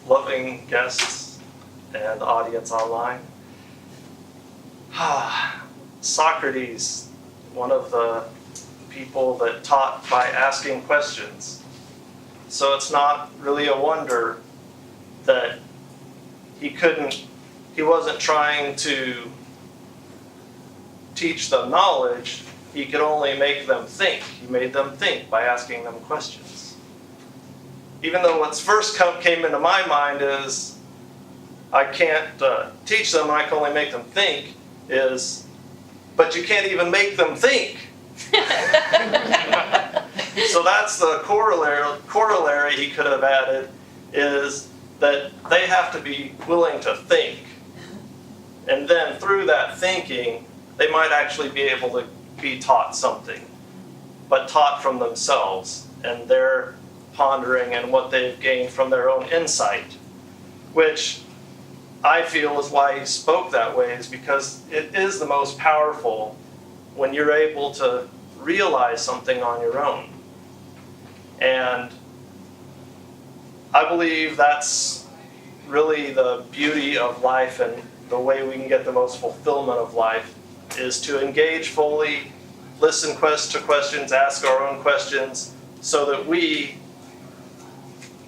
loving guests and audience online. Socrates, one of the people that taught by asking questions. So it's not really a wonder that he wasn't trying to teach them knowledge. He could only make them think. He made them think by asking them questions. Even though what's first came into my mind is, I can't teach them, I can only make them think, but you can't even make them think. So that's the corollary he could have added, is that they have to be willing to think. And then through that thinking, they might actually be able to be taught something, but taught from themselves and their pondering and what they've gained from their own insight, which I feel is why he spoke that way, is because it is the most powerful when you're able to realize something on your own. And I believe that's really the beauty of life, and the way we can get the most fulfillment of life is to engage fully, listen to questions, ask our own questions, so that we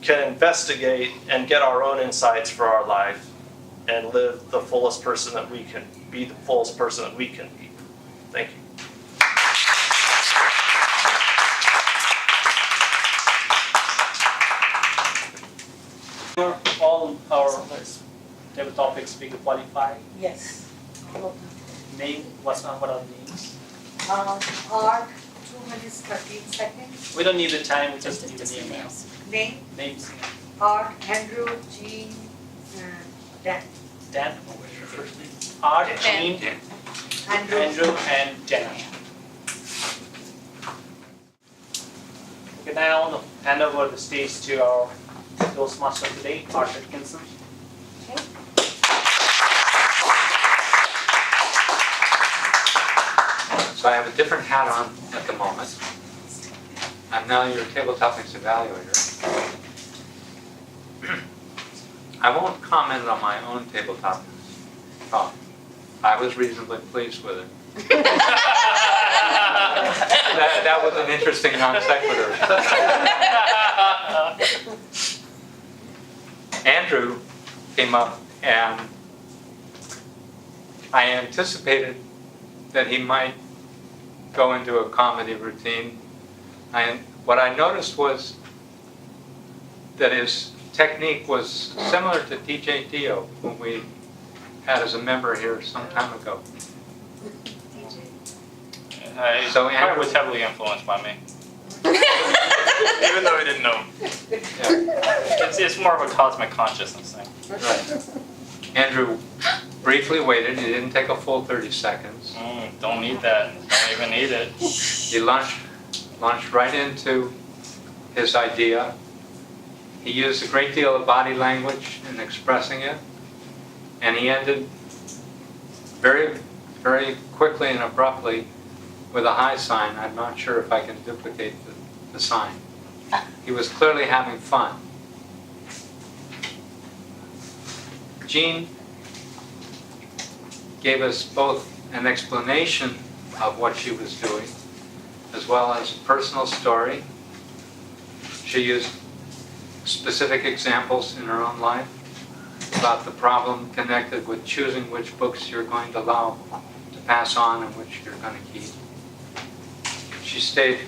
can investigate and get our own insights for our life and live the fullest person that we can be, the fullest person that we can be. Thank you. All our table topics speaker qualify. Yes. Name, what are the names? Art, 213 seconds. We don't need the time, we just need the name now. Name, Names. Art, Andrew, Jean, Dan. Dan? Art, Jean, Andrew, and Jenna. Okay, now I'll hand over the stage to our Toastmaster today, Art Atkinson. So I have a different hat on at the moment. I'm now your table topics evaluator. I won't comment on my own table topics talk. I was reasonably pleased with it. That was an interesting non sequitur. Andrew came up and I anticipated that he might go into a comedy routine. What I noticed was that his technique was similar to DJ Dio, whom we had as a member here some time ago. So Andrew was heavily influenced by me. Even though he didn't know. Yeah. It's more of a cosmic consciousness thing. Right. Andrew briefly waited. He didn't take a full 30 seconds. Don't need that. Don't even need it. He launched right into his idea. He used a great deal of body language in expressing it. And he ended very, very quickly and abruptly with a high sign. I'm not sure if I can duplicate the sign. He was clearly having fun. Jean gave us both an explanation of what she was doing, as well as a personal story. She used specific examples in her own life about the problem connected with choosing which books you're going to allow to pass on and which you're going to keep. She stayed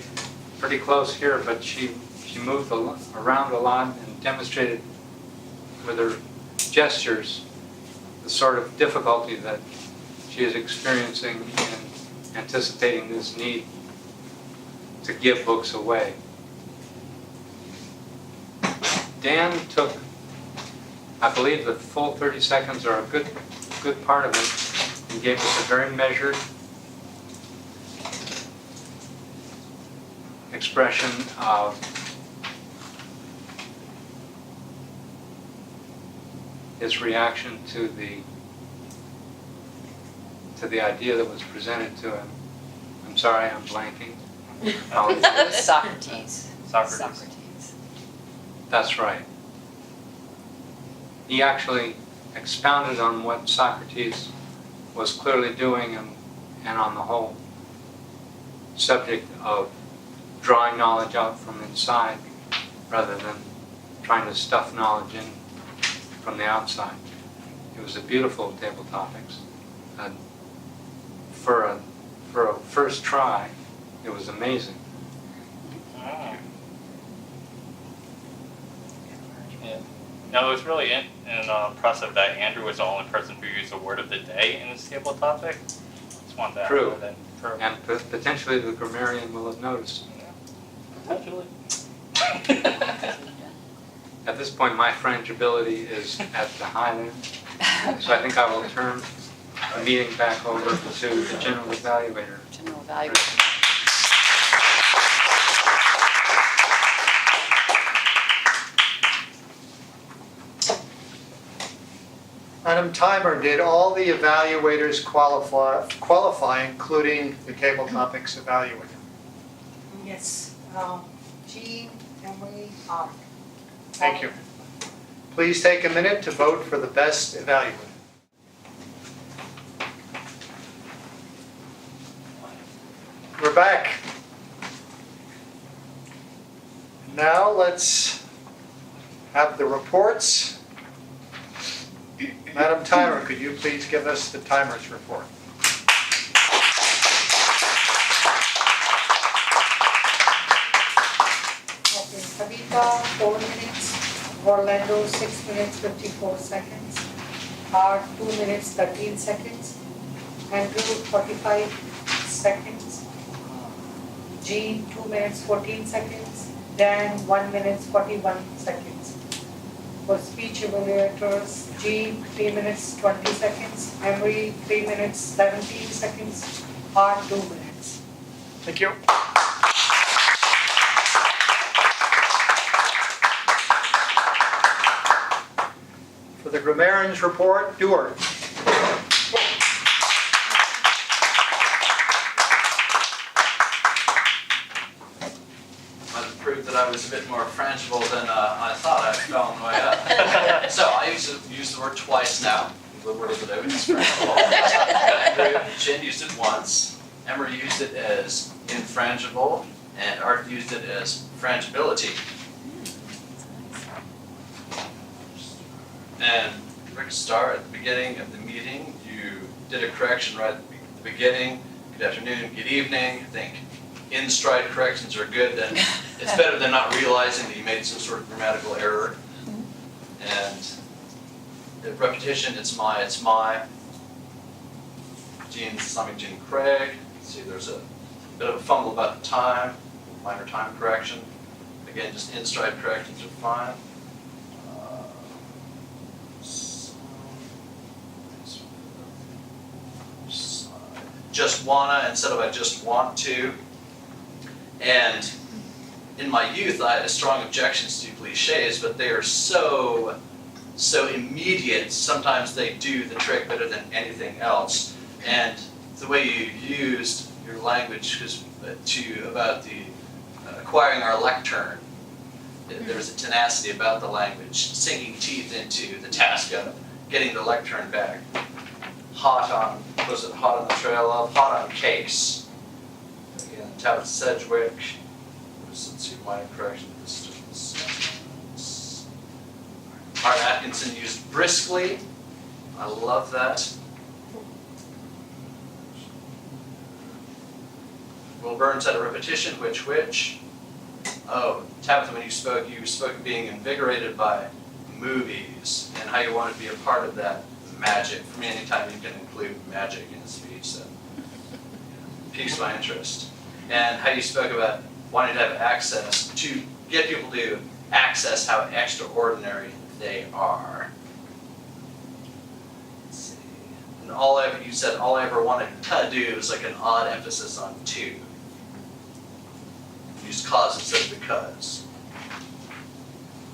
pretty close here, but she moved around a lot and demonstrated with her gestures the sort of difficulty that she is experiencing in anticipating this need to give books away. Dan took, I believe, the full 30 seconds or a good part of it, and gave us a very measured expression of his reaction to the idea that was presented to him. I'm sorry, I'm blanking. Socrates. That's right. He actually expounded on what Socrates was clearly doing and on the whole subject of drawing knowledge out from inside rather than trying to stuff knowledge in from the outside. It was a beautiful table topics. And for a first try, it was amazing. No, it was really impressive that Andrew was the only person who used the word of the day in this table topic. Just want that. True. And potentially the grammarian will have noticed. Potentially. At this point, my frangibility is at the high end, so I think I will turn the meeting back over to the general evaluator. General evaluator. Madam Timer, did all the evaluators qualify, including the table topics evaluator? Yes, Jean, Emily, Art. Thank you. Please take a minute to vote for the best evaluator. We're back. Now let's have the reports. Madam Timer, could you please give us the timer's report? Okay, Kavita, 4 minutes. Orlando, 6 minutes, 54 seconds. Art, 2 minutes, 13 seconds. Andrew, 45 seconds. Jean, 2 minutes, 14 seconds. Dan, 1 minute, 41 seconds. For speech evaluators, Jean, 3 minutes, 20 seconds. Emery, 3 minutes, 17 seconds. Art, 2 minutes. Thank you. For the grammarian's report, Dewar. That I was a bit more frangible than I thought I fell on the way up. So I used the word twice now. The word of the day, which is frangible. Andrew Jean used it once. Emery used it as infrangible, and Art used it as frangibility. And Rick Starr, at the beginning of the meeting, you did a correction right at the beginning. Good afternoon, good evening. I think in-stride corrections are good, and it's better than not realizing that you made some sort of grammatical error. And the repetition, it's my. Jean Symington Craig. See, there's a bit of a fumble about the time, minor time correction. Again, just in-stride corrections are fine. Just wanna instead of I just want to. And in my youth, I had strong objections to cliches, but they are so immediate. Sometimes they do the trick better than anything else. And the way you used your language about the acquiring our lectern, there's a tenacity about the language, sinking teeth into the task of getting the lectern back. Hot on the trail of, hot on case. Again, Tabitha Sedgwick, let's see, minor correction. Art Atkinson used briskly. I love that. Will Burns had a repetition, which. Oh, Tabitha, when you spoke of being invigorated by movies and how you wanted to be a part of that magic. For me, anytime you can include magic in a speech, that piques my interest. And how you spoke about wanting to have access, to get people to access how extraordinary they are. Let's see. And you said all I ever wanted to do was like an odd emphasis on to. Use cause instead of because.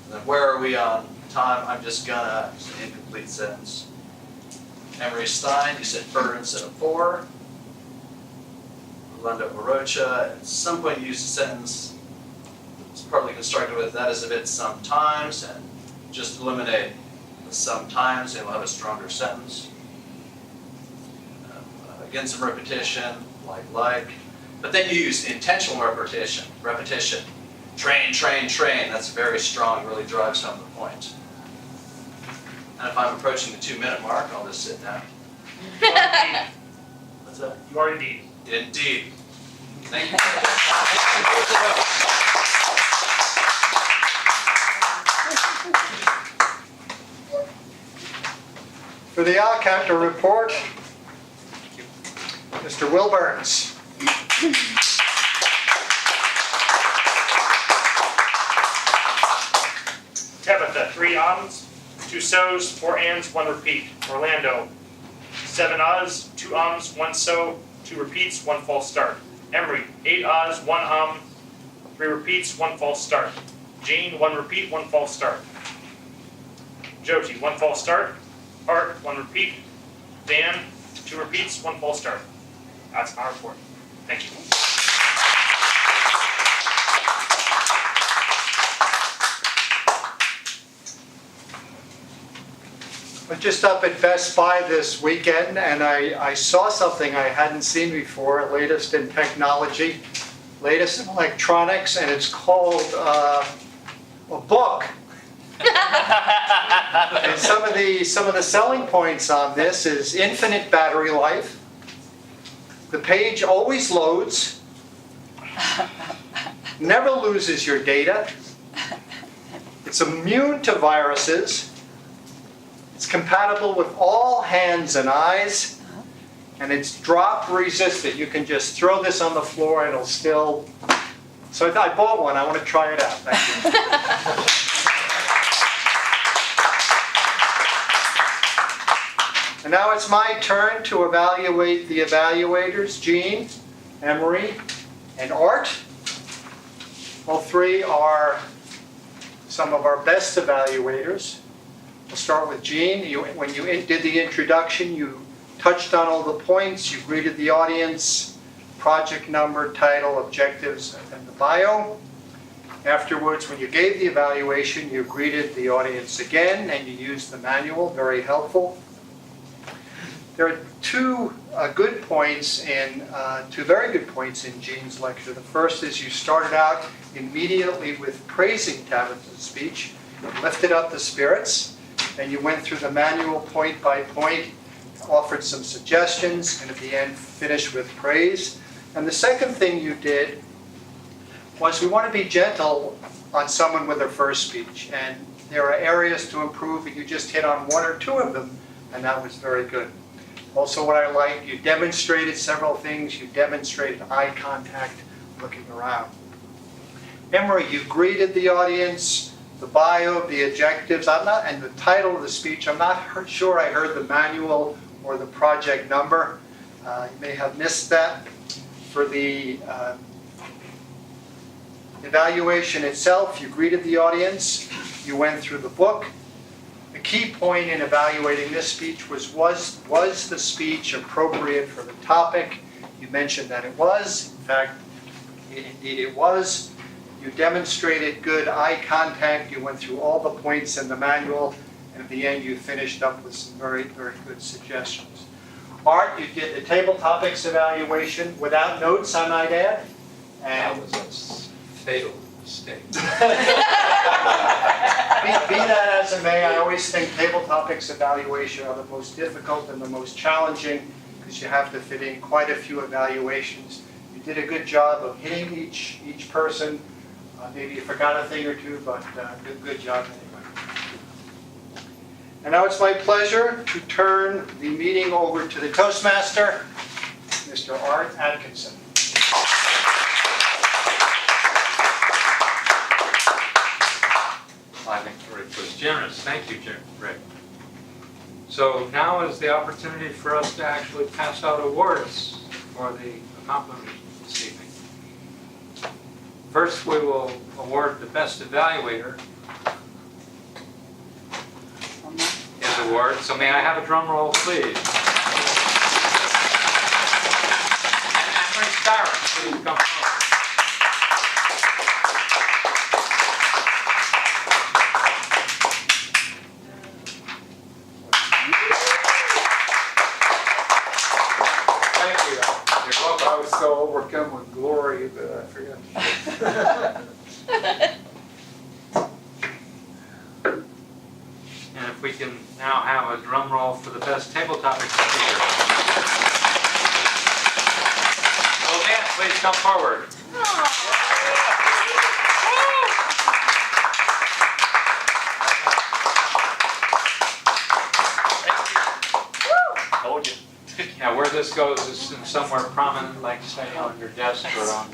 And then where are we on time? I'm just gonna, it's an incomplete sentence. Emery Stein, you said for instead of for. Orlando Orocha, at some point you used a sentence that's partly constructed with that is a bit sometimes, and just eliminate the sometimes and we'll have a stronger sentence. Again, some repetition, like. But then you use intentional repetition. Train, that's very strong, really drives home the point. And if I'm approaching the 2-minute mark, I'll just sit down. What's that? You are indeed. Indeed. Thank you. For the Alcantor report, Mr. Will Burns. Tabitha, 3 ums, 2 so's, 4 ands, 1 repeat. Orlando, 7 uhs, 2 ums, 1 so, 2 repeats, 1 false start. Emery, 8 uhs, 1 3 repeats, 1 false start. Jean, 1 repeat, 1 false start. Jyoti, 1 false start. Art, 1 repeat. Dan, 2 repeats, 1 false start. That's my report. Thank you. I was just up at Best Buy this weekend and I saw something I hadn't seen before, latest in technology, latest in electronics, and it's called a book. And some of the selling points on this is infinite battery life. The page always loads, never loses your data. It's immune to viruses. It's compatible with all hands and eyes, and it's drop resistant. You can just throw this on the floor and it'll still. So I bought one. I want to try it out. Thank you. And now it's my turn to evaluate the evaluators, Jean, Emery, and Art. All 3 are some of our best evaluators. We'll start with Jean. When you did the introduction, you touched on all the points, you greeted the audience, project number, title, objectives, and the bio. Afterwards, when you gave the evaluation, you greeted the audience again and you used the manual, very helpful. There are two good points in, two very good points in Jean's lecture. The first is you started out immediately with praising Tabitha's speech, lifted up the spirits, and you went through the manual point by point, offered some suggestions, and at the end finished with praise. And the second thing you did was we want to be gentle on someone with their first speech, and there are areas to improve, and you just hit on one or two of them, and that was very good. Also what I liked, you demonstrated several things. You demonstrated eye contact, looking around. Emery, you greeted the audience, the bio, the objectives, and the title of the speech. I'm not sure I heard the manual or the project number. You may have missed that. For the evaluation itself, you greeted the audience. You went through the book. The key point in evaluating this speech was the speech appropriate for the topic? You mentioned that it was. In fact, indeed it was. You demonstrated good eye contact. You went through all the points in the manual. And at the end, you finished up with some very, very good suggestions. Art, you did the table topics evaluation without notes, I might add. And That was a fatal mistake. Be that as it may, I always think table topics evaluation are the most difficult and the most challenging because you have to fit in quite a few evaluations. You did a good job of hitting each person. Maybe you forgot a thing or two, but good job anyway. And now it's my pleasure to turn the meeting over to the Toastmaster, Mr. Art Atkinson. I think Rick was generous. Thank you, Rick. So now is the opportunity for us to actually pass out awards for the accomplishments this evening. First, we will award the best evaluator his award. So may I have a drum roll, please? And Emery Starr, please come forward. I was so overcome with glory that I forgot. And if we can now have a drum roll for the best table topic speaker. So Dan, please come forward. Told you. Now where this goes is in somewhere prominent, like say on your desk or on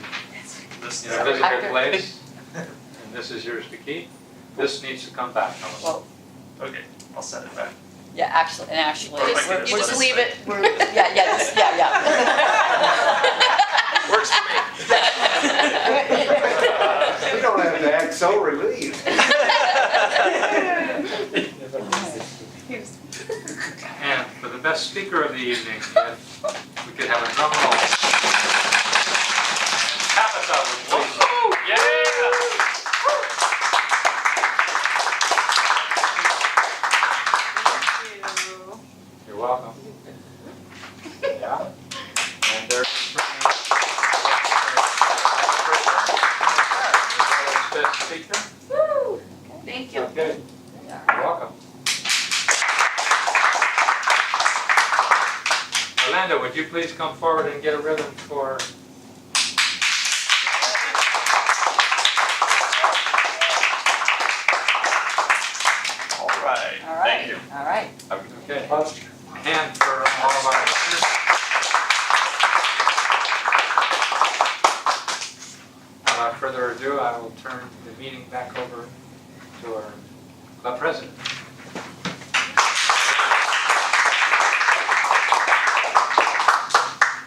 This your visitor place. And this is yours to keep. This needs to come back. Well, Okay, I'll set it back. yeah, actually, Perfect. You just leave it. yeah. Works for me. We don't have to act so relieved. And for the best speaker of the evening, if we could have a drum roll. Tabitha, please. Yeah! You're welcome. Yeah. And there's best speaker. Thank you. Okay. You're welcome. Orlando, would you please come forward and get a ribbon for... All right. Thank you. All right. Okay. And for all of our listeners. Without further ado, I will turn the meeting back over to our club president.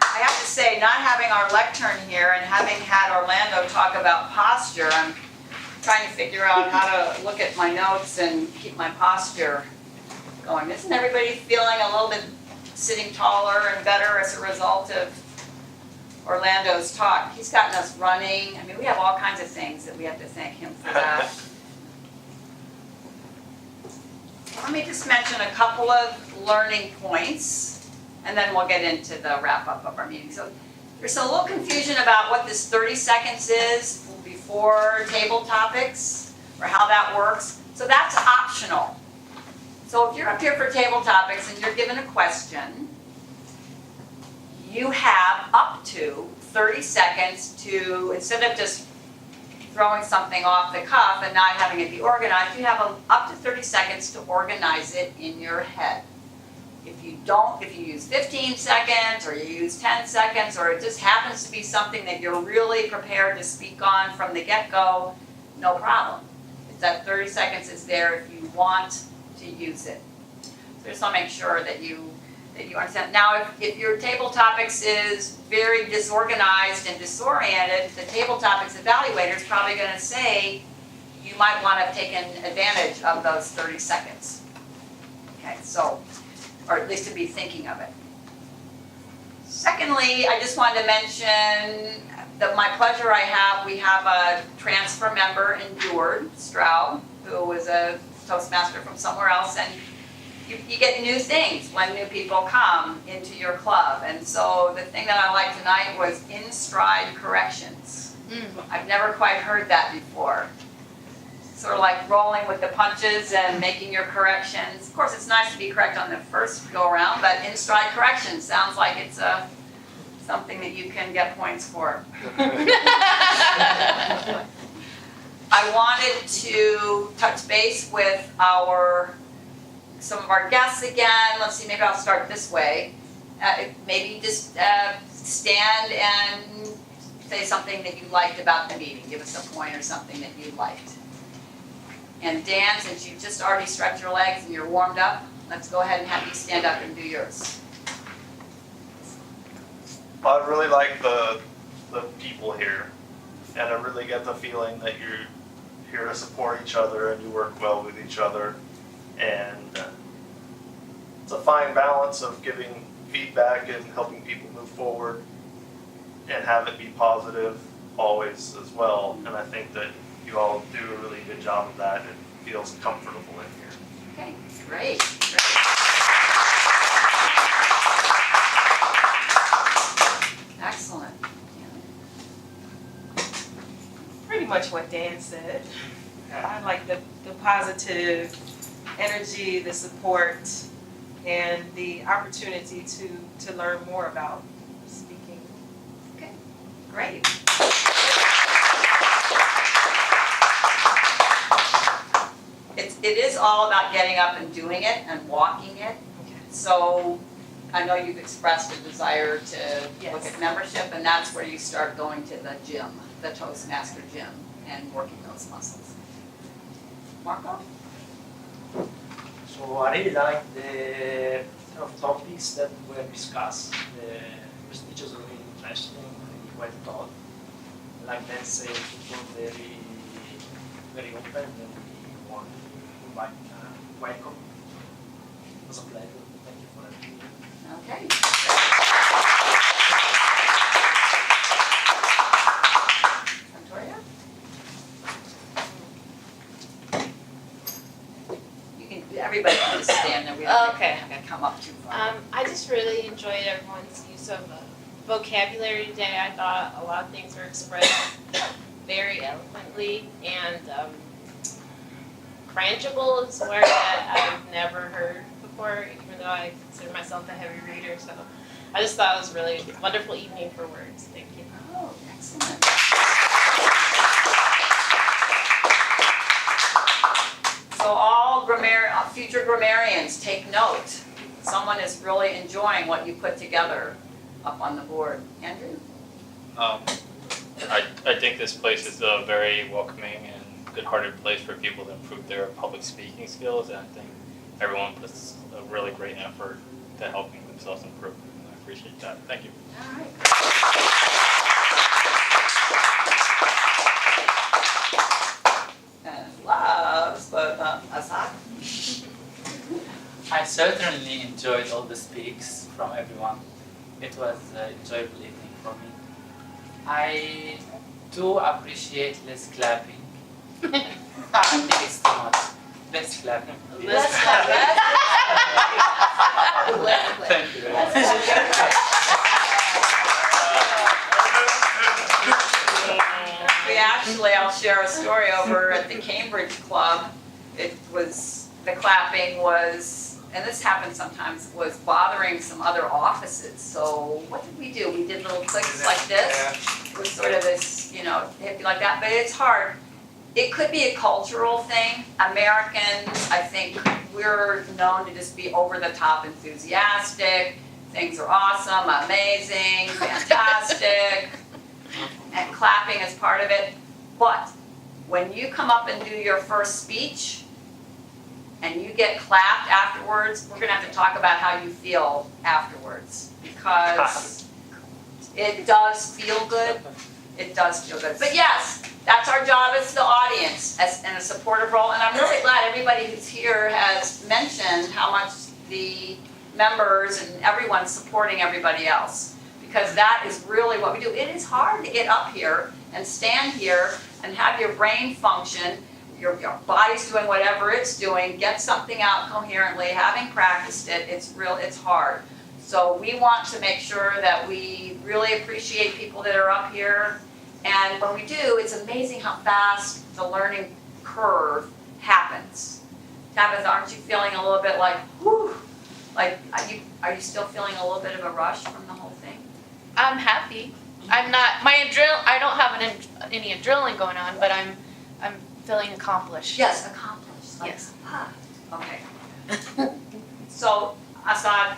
I have to say, not having our lectern here and having had Orlando talk about posture, I'm trying to figure out how to look at my notes and keep my posture going. Isn't everybody feeling a little bit sitting taller and better as a result of Orlando's talk? He's gotten us running. I mean, we have all kinds of things that we have to thank him for that. Let me just mention a couple of learning points. and then we'll get into the wrap-up of our meeting. So there's a little confusion about what this 30 seconds is before table topics, or how that works. So that's optional. So if you're up here for table topics and you're given a question, you have up to 30 seconds to, instead of just throwing something off the cuff and not having it be organized, you have up to 30 seconds to organize it in your head. If you use 15 seconds, or you use 10 seconds, or it just happens to be something that you're really prepared to speak on from the get-go, no problem. It's that 30 seconds is there if you want to use it. So just want to make sure that you understand. Now, if your table topics is very disorganized and disoriented, the table topics evaluator is probably going to say you might want to have taken advantage of those 30 seconds. Okay, so, or at least to be thinking of it. Secondly, I just wanted to mention that my pleasure we have a transfer member in Deward, Stroud, who was a Toastmaster from somewhere else, and you get new things when new people come into your club. And so the thing that I liked tonight was in-stride corrections. I've never quite heard that before. Sort of like rolling with the punches and making your corrections. Of course, it's nice to be correct on the first go-around, but in-stride corrections sounds like it's something that you can get points for. I wanted to touch base with some of our guests again. Let's see, maybe I'll start this way. Maybe just stand and say something that you liked about the meeting. Give us a point or something that you liked. And Dan, since you just already stretched your legs and you're warmed up, let's go ahead and have you stand up and do yours. I really like the people here, and I really get the feeling that you're here to support each other and you work well with each other. And it's a fine balance of giving feedback and helping people move forward and have it be positive always as well. And I think that you all do a really good job of that. It feels comfortable in here. Okay, great. Excellent. Pretty much what Dan said. I like the positive energy, the support, and the opportunity to learn more about speaking. Okay, great. It is all about getting up and doing it and walking it. So I know you've expressed a desire to look at membership, and that's where you start going to the gym, the Toastmaster gym, and working those muscles. Marco? So I really like the kind of topics that were discussed. The speech was really interesting, really well taught. Like Dan said, it was very, very open, very warm, welcome. It was a pleasure. Thank you for everything. Okay. Victoria? You can, everybody can just stand there. We don't Okay. have to come up too far. I just really enjoyed everyone's use of vocabulary today. I thought a lot of things were expressed very eloquently, and frangible is a word that I've never heard before, even though I consider myself a heavy reader. So I just thought it was a really wonderful evening for words. Thank you. Oh, excellent. So all future grammarians, take note. Someone is really enjoying what you put together up on the board. Andrew? I think this place is a very welcoming and good-hearted place for people to improve their public speaking skills, and I think everyone puts a really great effort to helping themselves improve, and I appreciate that. Thank you. All right. And last but not Asad? I certainly enjoyed all the speaks from everyone. It was an enjoyable evening for me. I do appreciate less clapping. I think it's too much. Less clapping. Less clapping. Less Exactly. Thank you. We actually, I'll share a story over at the Cambridge Club. It was, the clapping was, and this happens sometimes, was bothering some other offices. So what did we do? We did little clicks like this. It was sort of this, you know, hippie like that, but it's hard. It could be a cultural thing. Americans, I think we're known to just be over the top enthusiastic. Things are awesome, amazing, fantastic. And clapping is part of it. But when you come up and do your first speech and you get clapped afterwards, we're gonna have to talk about how you feel afterwards, because it does feel good. It does feel good. But yes, that's our job as the audience, as in a supportive role. And I'm really glad everybody who's here has mentioned how much the members and everyone's supporting everybody else, because that is really what we do. It is hard to get up here and stand here and have your brain function, your body's doing whatever it's doing, get something out coherently, having practiced it, it's hard. So we want to make sure that we really appreciate people that are up here. And when we do, it's amazing how fast the learning curve happens. Tabitha, aren't you feeling a little bit like, whew? Like, are you still feeling a little bit of a rush from the whole thing? I'm happy. I'm not, I don't have any adrenaline going on, but I'm feeling accomplished. Yes, accomplished. Like, Yes. Okay. So, Assad,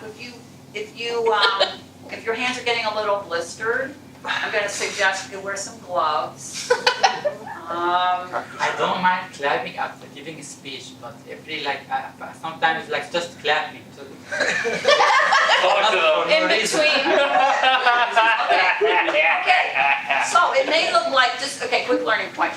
if your hands are getting a little blistered, I'm gonna suggest you wear some gloves. I don't mind clapping after giving a speech, but every sometimes just clapping. So In between. Okay, so it may look like, quick learning point.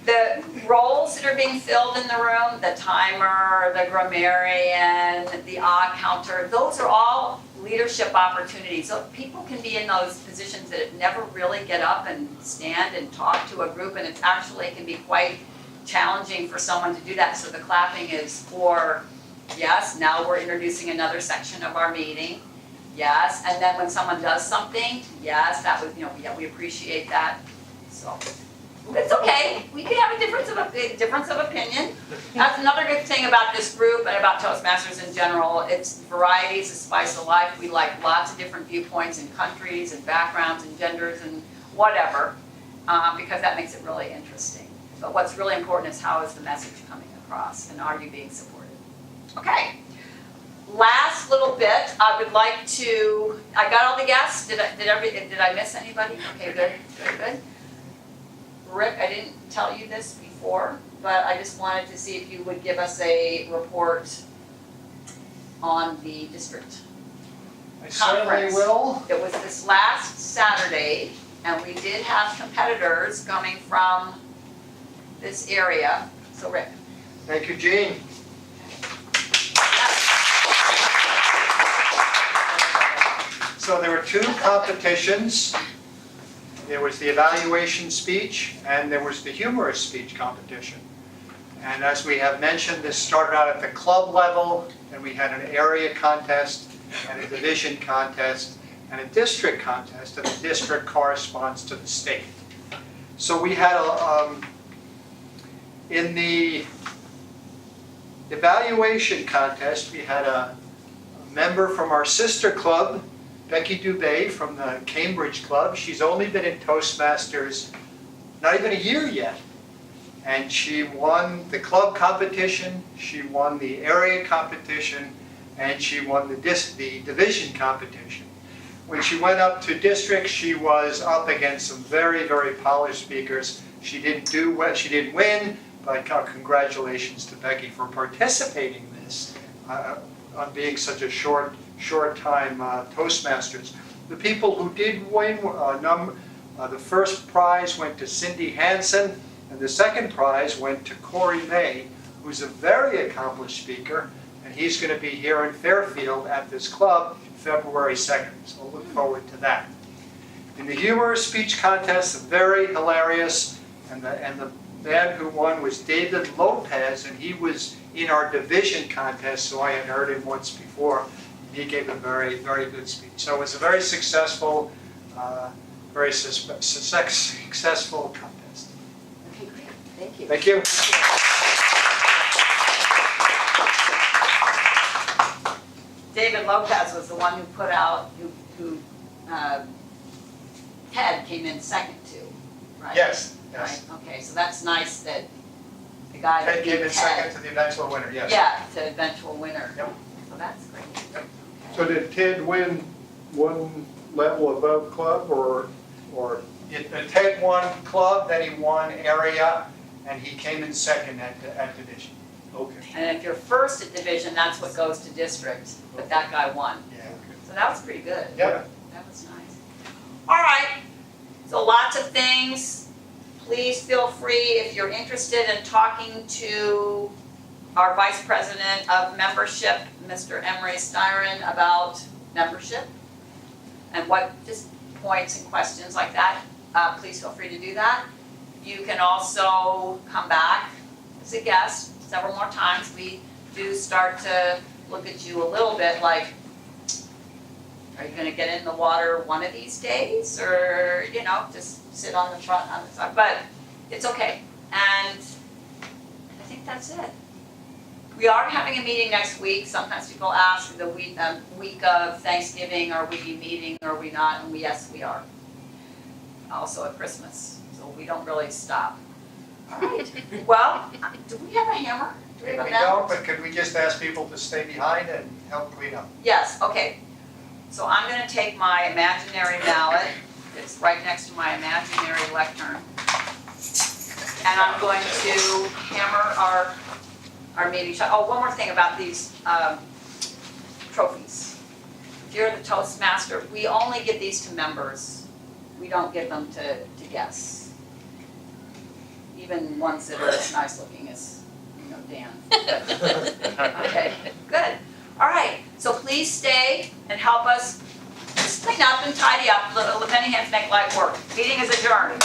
The roles that are being filled in the room, the timer, the grammarian, the odd counter, those are all leadership opportunities. So people can be in those positions that never really get up and stand and talk to a group, and it actually can be quite challenging for someone to do that. So the clapping is for, yes, now we're introducing another section of our meeting. Yes, and then when someone does something, yes, that was, yeah, we appreciate that. So it's okay. We can have a difference of opinion. That's another good thing about this group and about Toastmasters in general. It's variety is the spice of life. We like lots of different viewpoints and countries and backgrounds and genders and whatever, because that makes it really interesting. But what's really important is how is the message coming across, and are you being supported? Okay. Last little bit, I would like to. I got all the guests. Did I miss anybody? Okay, good, good, good. Rick, I didn't tell you this before, but I just wanted to see if you would give us a report on the district I certainly conference. will. It was this last Saturday, and we did have competitors coming from this area. So Rick. Thank you, Jean. So there were two competitions. There was the evaluation speech, and there was the humorous speech competition. And as we have mentioned, this started out at the club level, and we had an area contest, and a division contest, and a district contest, and the district corresponds to the state. So we had, in the evaluation contest, we had a member from our sister club, Becky Dubé from the Cambridge Club. She's only been in Toastmasters not even a year yet. And she won the club competition, she won the area competition, and she won the division competition. When she went up to district, she was up against some very, very polished speakers. She didn't do well, she didn't win, but congratulations to Becky for participating in this, on being such a short time Toastmasters. The people who did win, the first prize went to Cindy Hansen, and the second prize went to Corey May, who's a very accomplished speaker, and he's going to be here in Fairfield at this club February 2nd, so look forward to that. In the humorous speech contest, very hilarious, and the man who won was David Lopez, and he was in our division contest, so I had heard him once before. and he gave a very, very good speech. So it was a very successful, very successful contest. Okay, great, thank you. Thank you. David Lopez was the one who put out, who Ted came in second to, right? Yes, Right, yes. okay, so that's nice that the guy that Ted beat came in Ted. second to the eventual winner, yes. Yeah, to eventual winner. Yep. So that's great. Yep. So did Ted win one level above club or? Ted won club, then he won area, and he came in second at division. Okay. And if you're first at division, that's what goes to district, but that guy won. Yeah. So that was pretty good. Yep. That was nice. All right, so lots of things. Please feel free, if you're interested in talking to our Vice President of Membership, Mr. Emery Styron, about membership and what, just points and questions like that, please feel free to do that. You can also come back as a guest several more times. We do start to look at you a little bit like, are you gonna get in the water one of these days? Or, you know, just sit on the front, on the side, but it's okay. And I think that's it. We are having a meeting next week. Sometimes people ask the week of Thanksgiving, are we meeting, are we not? And yes, we are. Also at Christmas, so we don't really stop. All right, well, do we have a hammer? Do we have a We mallet? don't, but could we just ask people to stay behind and help clean up? Yes, okay. So I'm gonna take my imaginary mallet, it's right next to my imaginary lectern. And I'm going to hammer our meeting shot. Oh, one more thing about these trophies. If you're the Toastmaster, we only give these to members. We don't give them to guests. Even ones that are as nice looking as, you know, Dan. Okay, good. All right, so please stay and help us just clean up and tidy up. Many hands make light work. Meeting is adjourned.